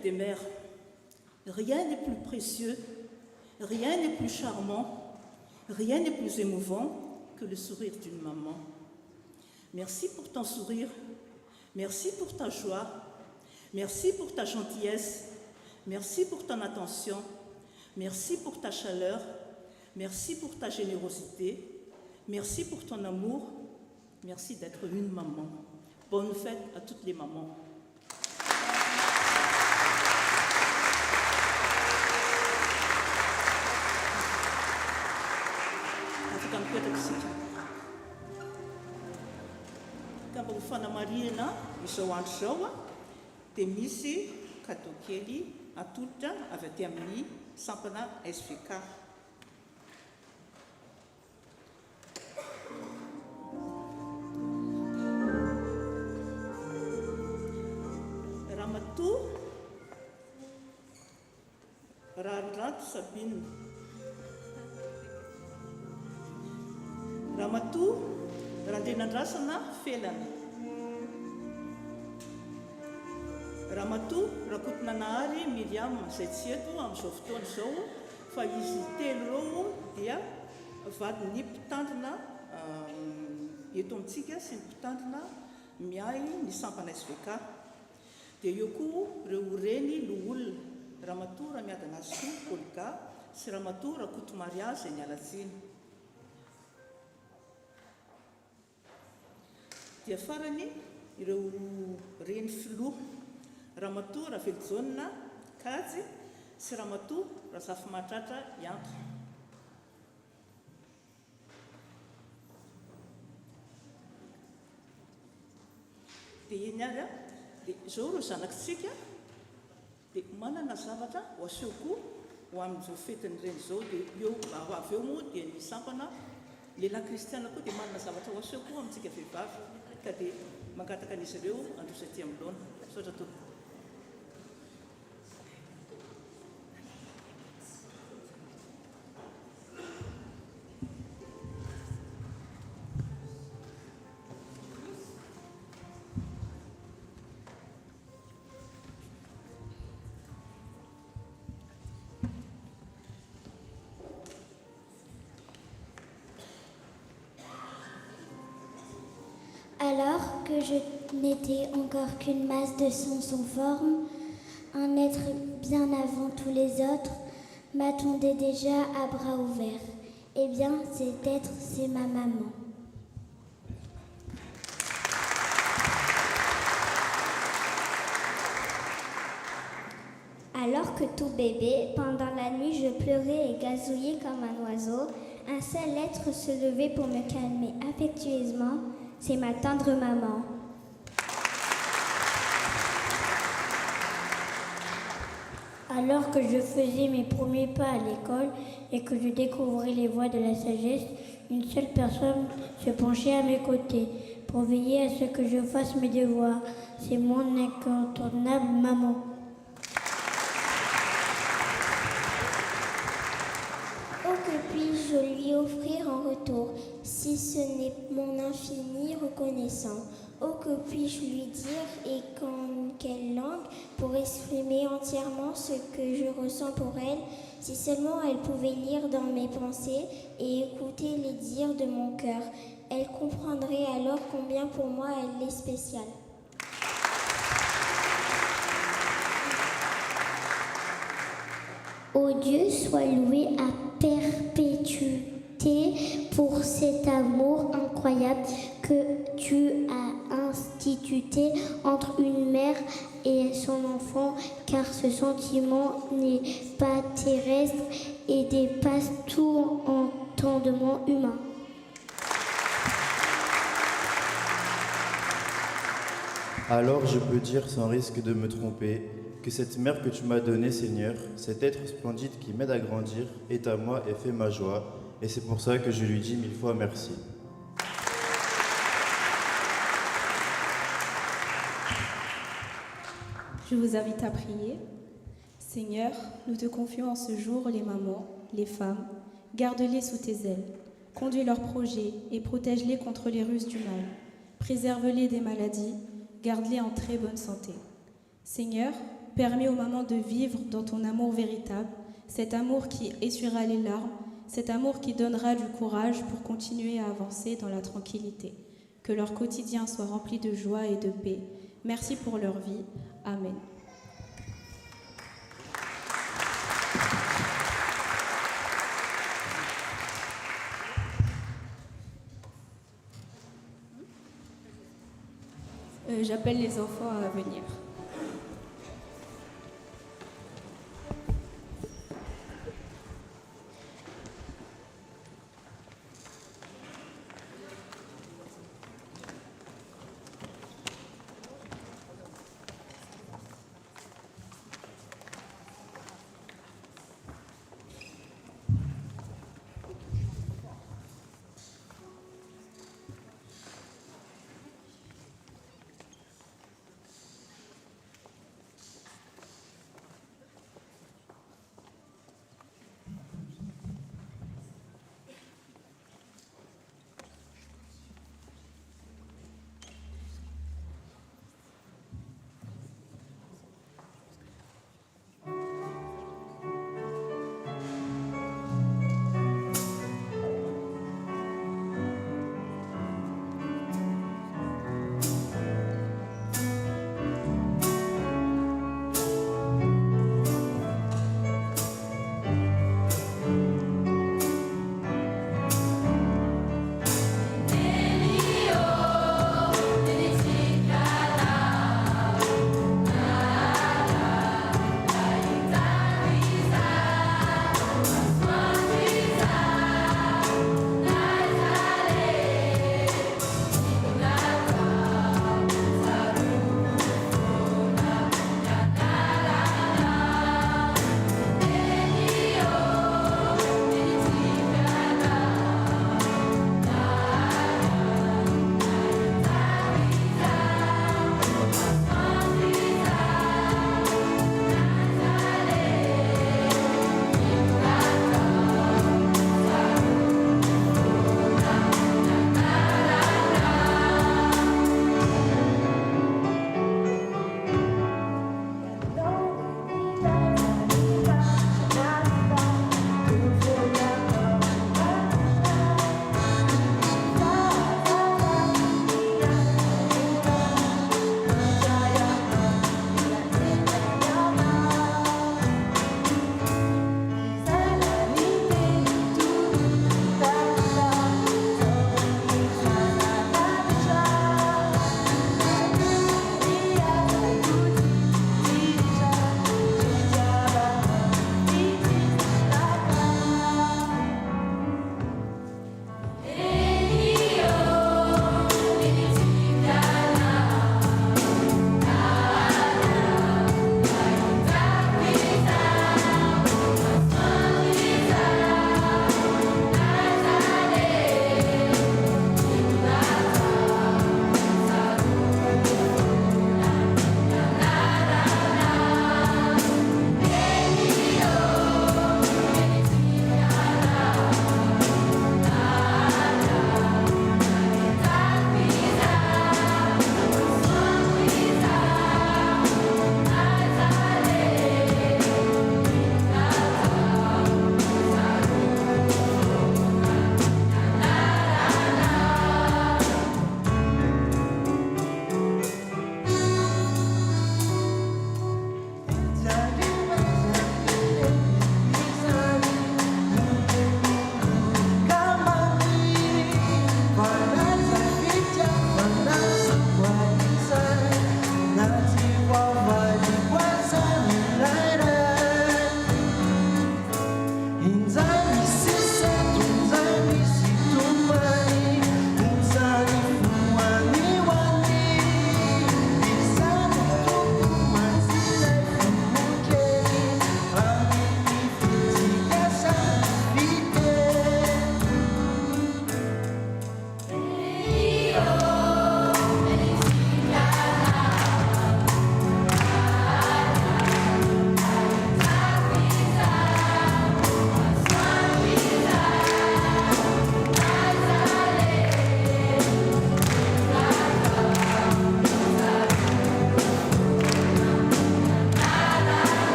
fête des mères. Rien n'est plus précieux, rien n'est plus charmant, rien n'est plus émouvant que le sourire d'une maman. Merci pour ton sourire, merci pour ta joie, merci pour ta gentillesse, merci pour ton attention, merci pour ta chaleur, merci pour ta générosité, merci pour ton amour, merci d'être une maman. Bonne fête à toutes les mamans. Kamba ho fanamarihana izao andro izao dia misy cadeau kely atolotra avy aty amin'ny sampana SVK. Ramatoa Rarirato Sabine. Ramatoa Randrenandrasana Felana. Ramatoa Rakotonanahary Miriam izay tsy eto amin'izao fotoana izao fa izy telo ireo dia vadiny mpitandrina eto amintsika sy ny mpitandrina miahy ny sampana SVK. Dia eo koa ireo reny Loholona, Ramatoa Ramiadanasoa Polga sy Ramatoa Rakotomaria izay nialatsiny. Dia farany ireo reny filoha, Ramatoa Ravelojona Kajy sy Ramatoa Razafy Mahatratra Ianto. Dia iny ary dia izao ireo zanakitsika dia manana zavatra ho aseho koa ho amin'izao fetin'ireny izao. Dia eo avy eo moa dia ny sampana lehilahy kristiana koa dia manana zavatra ho aseho koa amintsika vehivavy ka dia mangataka an'izy ireo androsa aty amin'ny laona. Saotra tompoko. Alors que je n'étais encore qu'une masse de son sans forme, un être bien avant tous les autres m'attendait déjà à bras ouverts. Eh bien, cet être, c'est ma maman. Alors que tout bébé, pendant la nuit, je pleurais et gazouillais comme un oiseau, un seul être se levait pour me calmer affectueusement. C'est ma tendre maman. Alors que je faisais mes premiers pas à l'école et que je découvrais les voies de la sagesse, une seule personne se penchait à mes côtés pour veiller à ce que je fasse mes devoirs. C'est mon incontournable maman. Oh, que puis-je lui offrir en retour, si ce n'est mon infini reconnaissant? Oh, que puis-je lui dire et qu'en quelle langue pour exprimer entièrement ce que je ressens pour elle, si seulement elle pouvait lire dans mes pensées et écouter les dires de mon cœur. Elle comprendrait alors combien pour moi elle est spéciale. Ô Dieu, sois loué à perpétuité pour cet amour incroyable que tu as institué entre une mère et son enfant, car ce sentiment n'est pas terrestre et dépasse tout entendement humain. Alors je peux dire sans risque de me tromper que cette mère que tu m'as donnée, Seigneur, cet être splendide qui m'aide à grandir, est à moi et fait ma joie, et c'est pour ça que je lui dis 1000 fois merci. Je vous invite à prier. Seigneur, nous te confions en ce jour les mamans, les femmes. Garde-les sous tes ailes. Conduis leurs projets et protège-les contre les ruses du mal. Préserve-les des maladies. Garde-les en très bonne santé. Seigneur, permets aux mamans de vivre dans ton amour véritable, cet amour qui essuiera les larmes, cet amour qui donnera du courage pour continuer à avancer dans la tranquillité. Que leur quotidien soit rempli de joie et de paix. Merci pour leur vie. Amen. J'appelle les enfants à venir.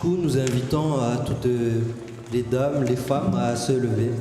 coup, nous invitons à toutes les dames, les femmes à se lever.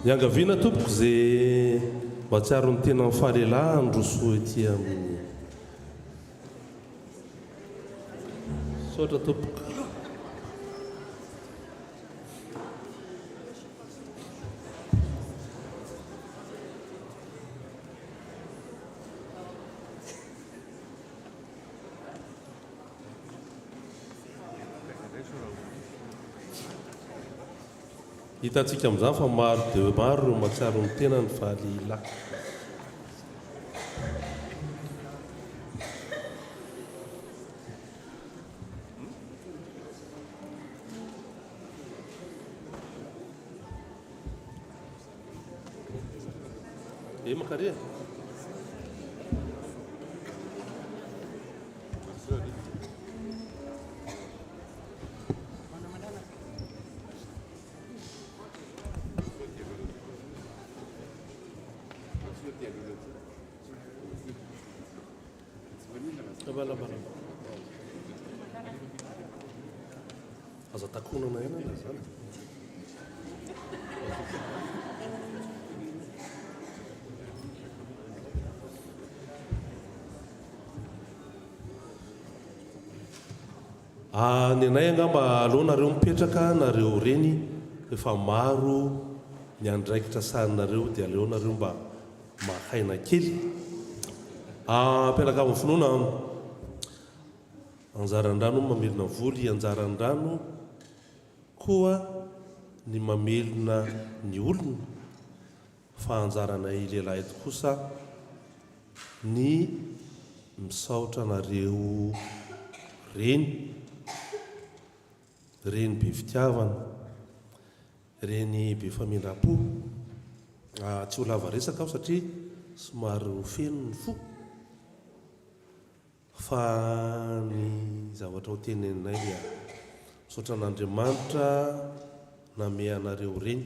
Niangaviana tompoko zay mahatsiaro ny tena fahalelahy androso ety amin'ny sotra tompoko. Hitantsika amin'izany fa maro dia maro ireo mahatsiaro ny tena ny fahalehilahy. Makaria. Aza takonana ena na zany. Ny anay angamba aloha nareo mipetraka nareo reny efa maro ny andraikitra sarinareo dia aleo nareo mba mahaina kely. Ampianaka amin'ny finoana anjaran-drano mamelona voly, anjaran-drano koa ny mamelona ny olona, fa anjaranay lehilahy eto kosa ny misaotra nareo reny be fitiavana, reny be famindram-po. Tsy ho lava resaka aho satria somary feno ny fo, fa ny zavatra ho teneninay dia misaotra an'Andriamanitra name anareo reny,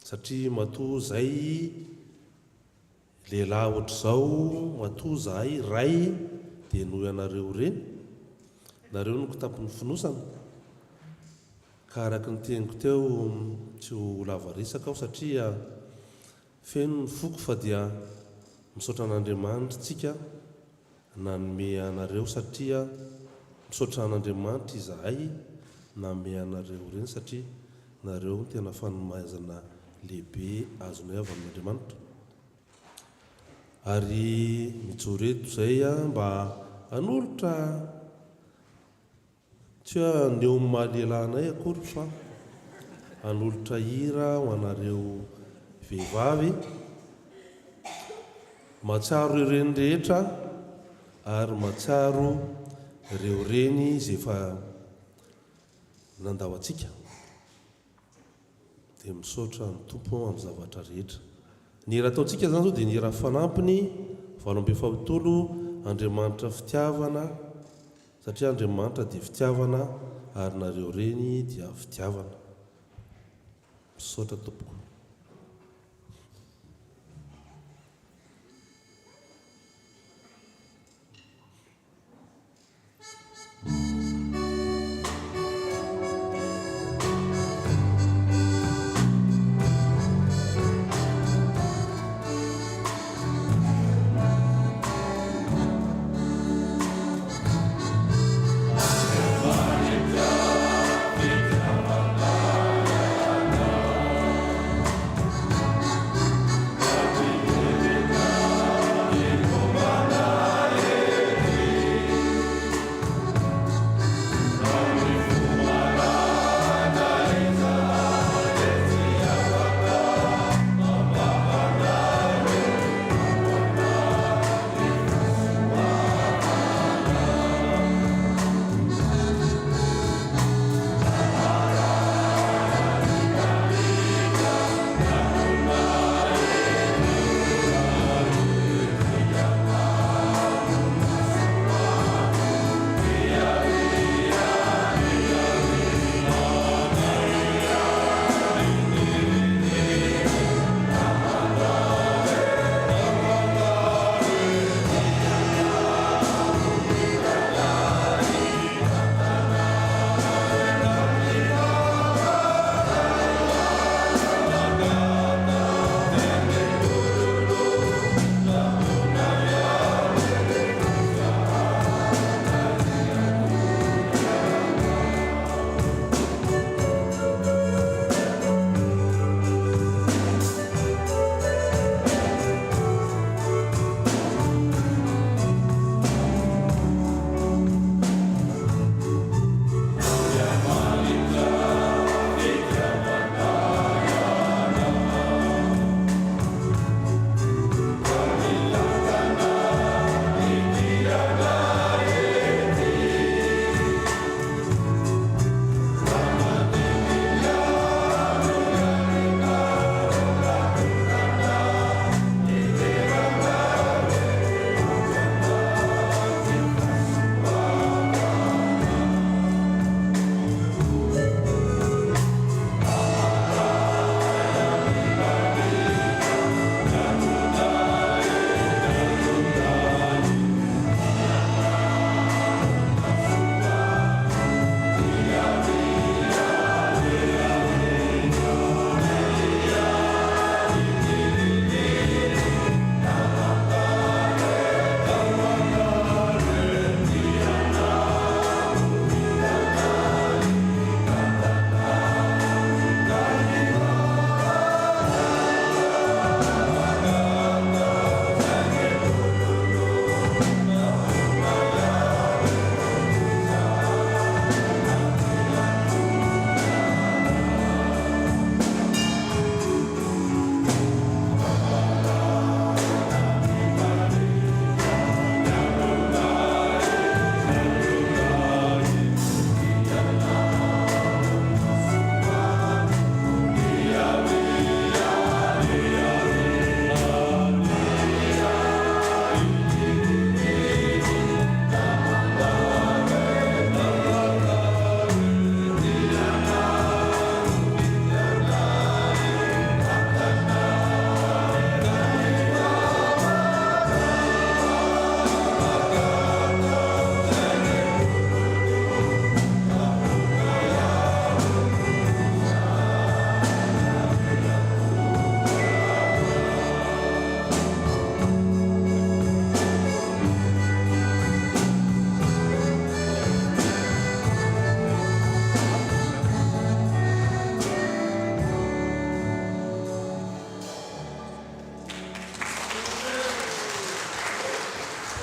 satria matoa zay lehilahy ohatr'izao, matoa zahay ray dia noho anareo reny, nareo no kitapon'ny finosana. Ka araka ny teniko teo tsy ho lava resaka aho satria feno ny foko fa dia misaotra an'Andriamanitra tsika nanome anareo satria misaotra an'Andriamanitra izahay nanome anareo ireny satria nareo ny tena fanomaizana lehibe azonay avy amin'Andriamanitra. Ary mijoreto izay mba hanolotra tsy hoe ny eo amin'ny mahalelanay akory fa hanolotra hira ho anareo vehivavy mahatsiaro ireny rehetra ary mahatsiaro ireo reny izay efa nandao antsika dia misaotra ny tompo amin'ny zavatra rehetra. Ny hira ataontsika zany zao dia ny hira fanampiny valo amby fahotolo Andriamanitra fitiavana satria Andriamanitra dia fitiavana ary nareo reny dia fitiavana. Misaotra tompoko. Amen.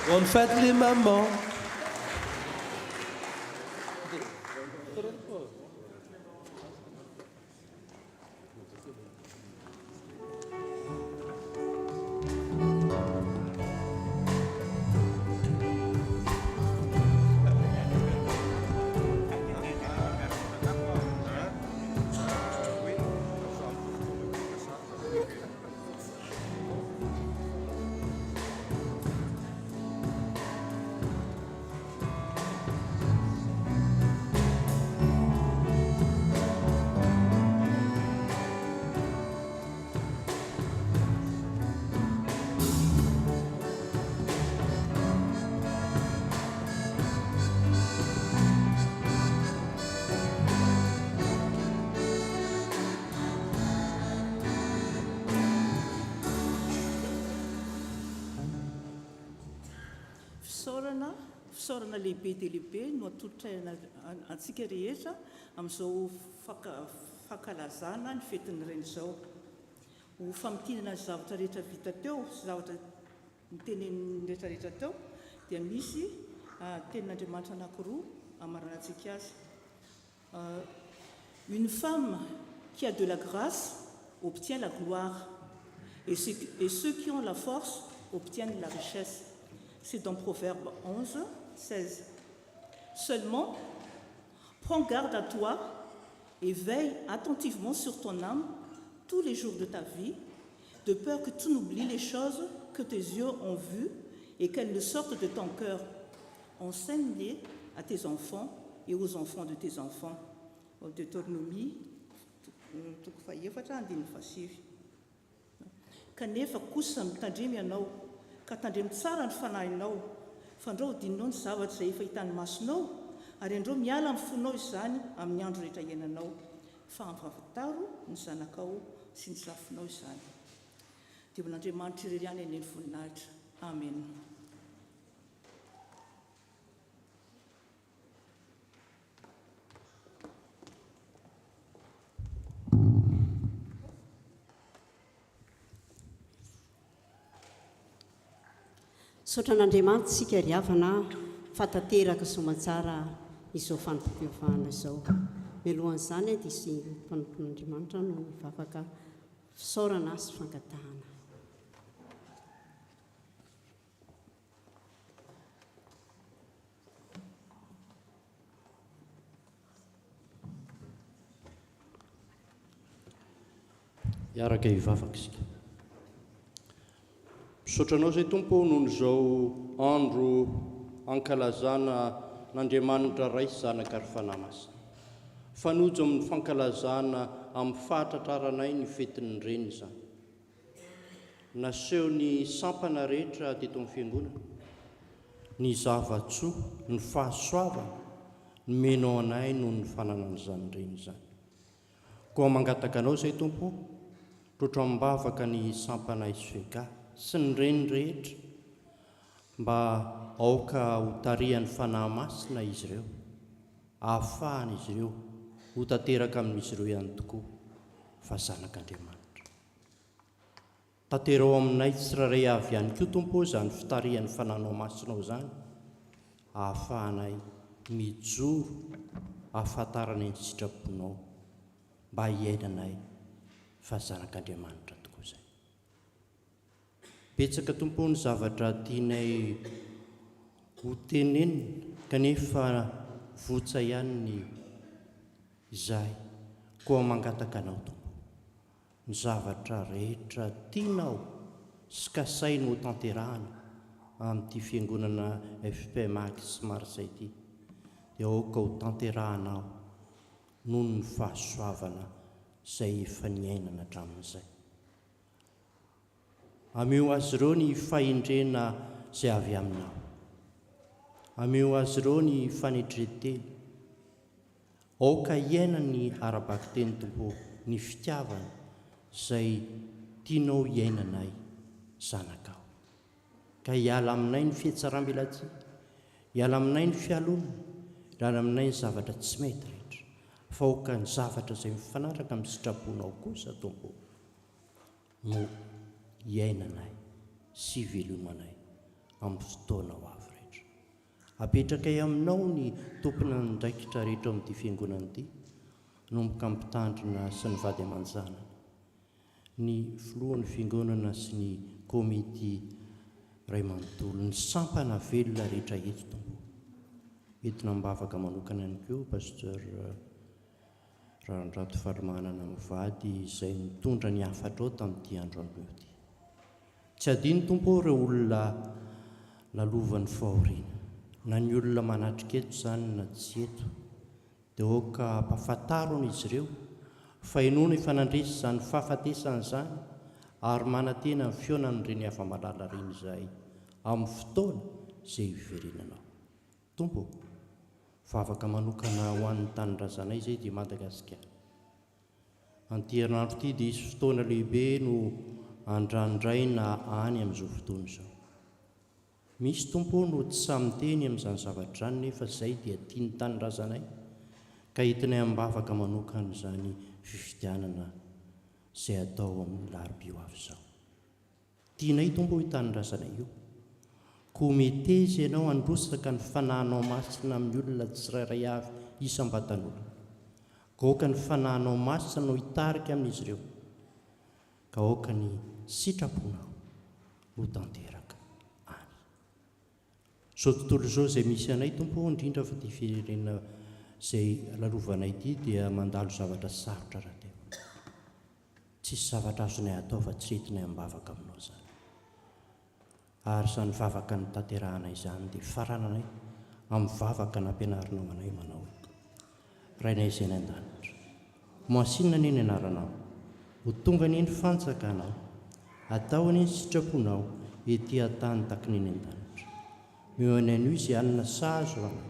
Bonne fête les mamans. fisaorana lehibe dia lehibe no atolotra antsika rehetra amin'izao fankalazana ny fetiny reny izao. Ho famitinana ny zavatra rehetra vita teo, zavatra nitenen'ny rehetrarehetra teo, dia misy tenin'Andriamanitra anankiroa amaranantsika azy. Une femme qui a de la grâce obtient la gloire, et ceux qui ont la force obtiennent la richesse. C'est dans Proverbe 11, 16. Seulement, prends garde à toi et veille attentivement sur ton âme tous les jours de ta vie, de peur que tu n'oublies les choses que tes yeux ont vues et qu'elles ne sortent de ton cœur. Enseigne-les à tes enfants et aux enfants de tes enfants. Au Deutéronomie, kanefa kosa mitandremy ianao ka tandremy tsara ny fanahinao fa andreo dininao ny zavatra izay efa hitan'ny masonao ary andreo miala amin'ny fonao izany amin'ny andro rehetra iainanao fa am'favataro ny zanakao sy ny zafinao izany. Dia von'Andriamanitra irery ihany eny voninahitra. Amen. Saotra an'Andriamanitra sika ry havana fatateraka somatsara izao fanompiovana izao. Mialohan'izany dia sy mpanompon'Andriamanitra no mivavaka fisaorana sy fangatahana. Iaraka hivavaka isika. Misaotranao izay Tompo noho izao andro ankalazana n'Andriamanitra ray sy zanaka ary fanahy masina. Fanojo amin'ny fankalazana amin'ny fahatratraranay ny fetin'ny reny izany. Naseho ny sampana rehetra teto amin'ny fiangonana, ny zavatsoa, ny fahasoavana, ny menao anay noho ny fananan'izany reny izany. Koa mangataka anao izay Tompo, trotro ambavaka ny sampanay Sveka sy ny reny rehetra mba aoka ho tarihan'ny fanahy masina izy ireo, ahafahana izy ireo ho tanteraka amin'izy ireo ihany tokoa fa zanak'Andriamanitra. Tanterao aminay tsiraray avy ihany koa Tompo izany fitarihan'ny fananao masinao izany, ahafahanay mijoro ahafantarana ny sitraponao mba hiainanay fa zanak'Andriamanitra tokoa izay. Betsaka Tompo ny zavatra tianay ho tenenina kanefa votsa ihany izahay, koa mangataka anao Tompo, ny zavatra rehetra tianao sy kasainy ho tanterahana amin'ity fiangonana FPMAC sy Marsa ity, dia aoka ho tanterahanao noho ny fahasoavana izay efa niainana hatramin'izay. Ameo azy ireo ny fahendrena izay avy aminao. Ameo azy ireo ny fanetreteny. Aoka iaina ny arabaky teny Tompo, ny fitiavana izay tianao iainanay zanakao. Ka hiala aminay ny fihetsaram-belantsika, hiala aminay ny fialonana, hiala aminay ny zavatra tsy mety rehetra, fa aoka ny zavatra izay mifanaraka amin'ny sitraponao kosa Tompo no iainanay sy velomanay amin'ny fotoana ho avy rehetra. Apetrakay aminao ny tompona ndraikitra rehetra amin'ity fiangonana ity, nomboka mpitandrina sy ny vady aman-janana, ny filohan'ny fiangonana sy ny komity ray manontolo, ny sampana velona rehetra eto tompo. Entina mbavaka manokana ihany koa pasteur Randrato Farimanana mivady izay mitondra ny hafatra ao tamin'ity andro an'ity. Tsy adino tompo ireo olona lalovan'ny fahoriana, na ny olona manatrika eto izany na tsy eto, dia oka mpahafantarona izy ireo fa inoana ifanandresy izany fahafatesana izany ary manantena ny fionan'ireny afa-malala reny izay amin'ny fotoana izay hiverenanao. Tompo, vavaka manokana ho an'ny tanindrazanay izay dia Madagasikara. An'ity herinandro ity dia isy fotoana lehibe no andrandraina any amin'izao fotoana izao. Misy tompo no tsy samiteny amin'izany zavatra izany, nefa izay dia tiany tanindrazanay ka entinay ambavaka manokana izany fifidianana izay atao amin'ny larobia ho avy izao. Tianay tompo io tanindrazanay io, ko meteza ianao androsaka ny fanahinao masina amin'ny olona tsirairay avy isam-batan'olona, ka oka ny fanahinao masina no hitarika amin'izy ireo, ka oka ny sitraponao ho tanteraka any. Izao tontolo izao izay misy anay tompo, indrindra fa ity firenena izay lalovanay ity dia mandalo zavatra sarotra rahateo. Tsisy zavatra azonay atao fa tsy entinay ambavaka aminao izany. Ary izany vavaka ny tanterahana izany dia farananay amin'ny vavaka nampianarinao anay manao. Rainay izay ny an-danitra, moasinona ny anaranao, ho tonga ny eny fanjakanao, atao ny sitraponao ety an-tany taky ny an-danitra. Meo any anio izay anina sazo anay,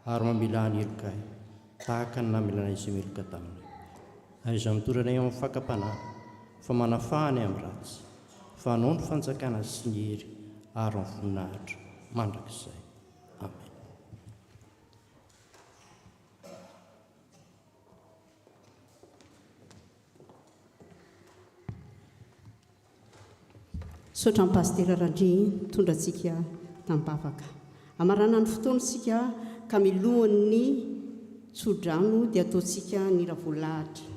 ary mamela ny elokay tahaka ny namelanay izay meloka taminay. Aiza mitoranay amin'ny fakapanahy, fa manafahany amin'ny ratsy, fa anao ny fanjakana sy ny hery ary ny voninahitra mandrakizay. Amen. Saotra ny pastera Randry mitondra antsika tambavaka. Amarana ny fotoana isika ka milohan'ny tsodrano dia ataontsika ny ravolahatra.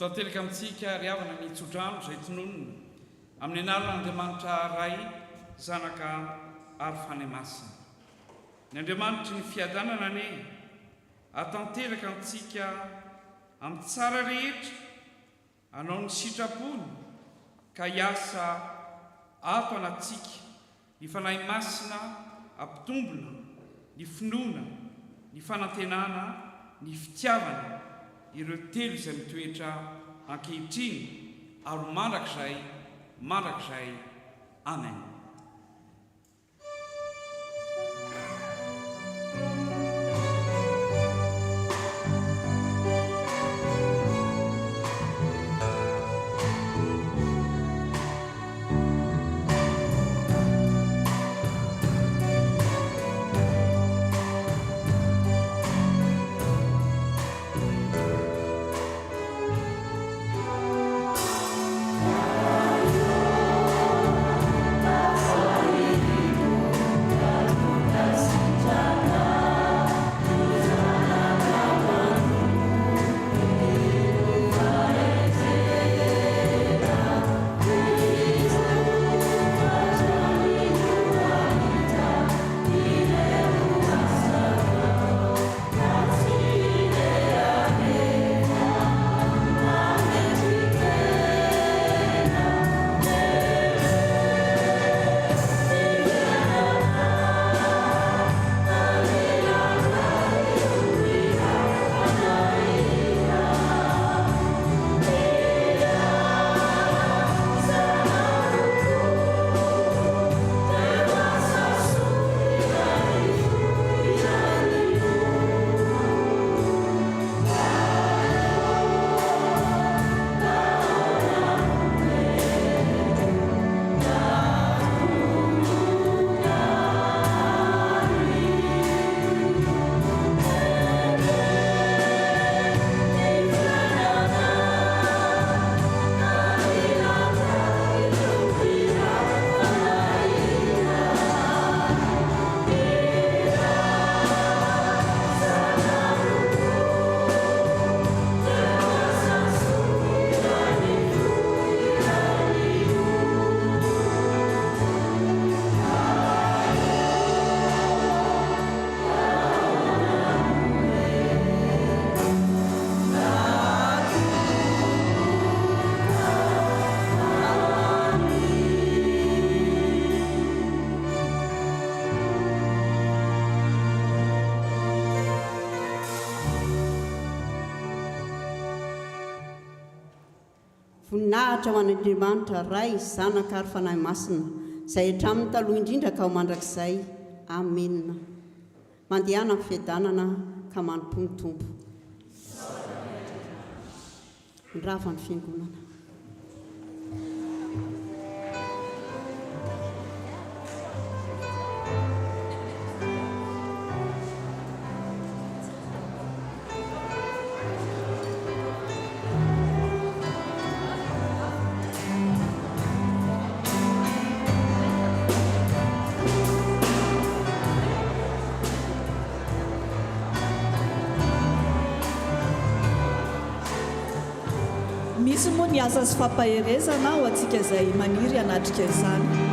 Tanteraka amintsika ry havana ny tsodrano izay tononona amin'ny anaran'Andriamanitra ray zanaka ary fanahy masina. Ny Andriamanitra ny fiadanana ane atanteraka amintsika amin'ny tsara rehetra anao ny sitrapony ka hiasa ato anatsika ny fanahy masina ampitombona ny finoana ny fanantenana ny fitiavana ireo telo izay mitoetra ankehitriny ary mandrakizay amen. voninahitra ho an'Andriamanitra ray zanaka ary fanahy masina izay hatramin'ny taloha indrindra ka ho mandrakizay amena. Mandehana amin'ny fiadanana ka manompomitombo. Nyrava ny fiangonana. Misy moa ny asa sy fampaherezana ho antsika izay maniry hanatrika izany.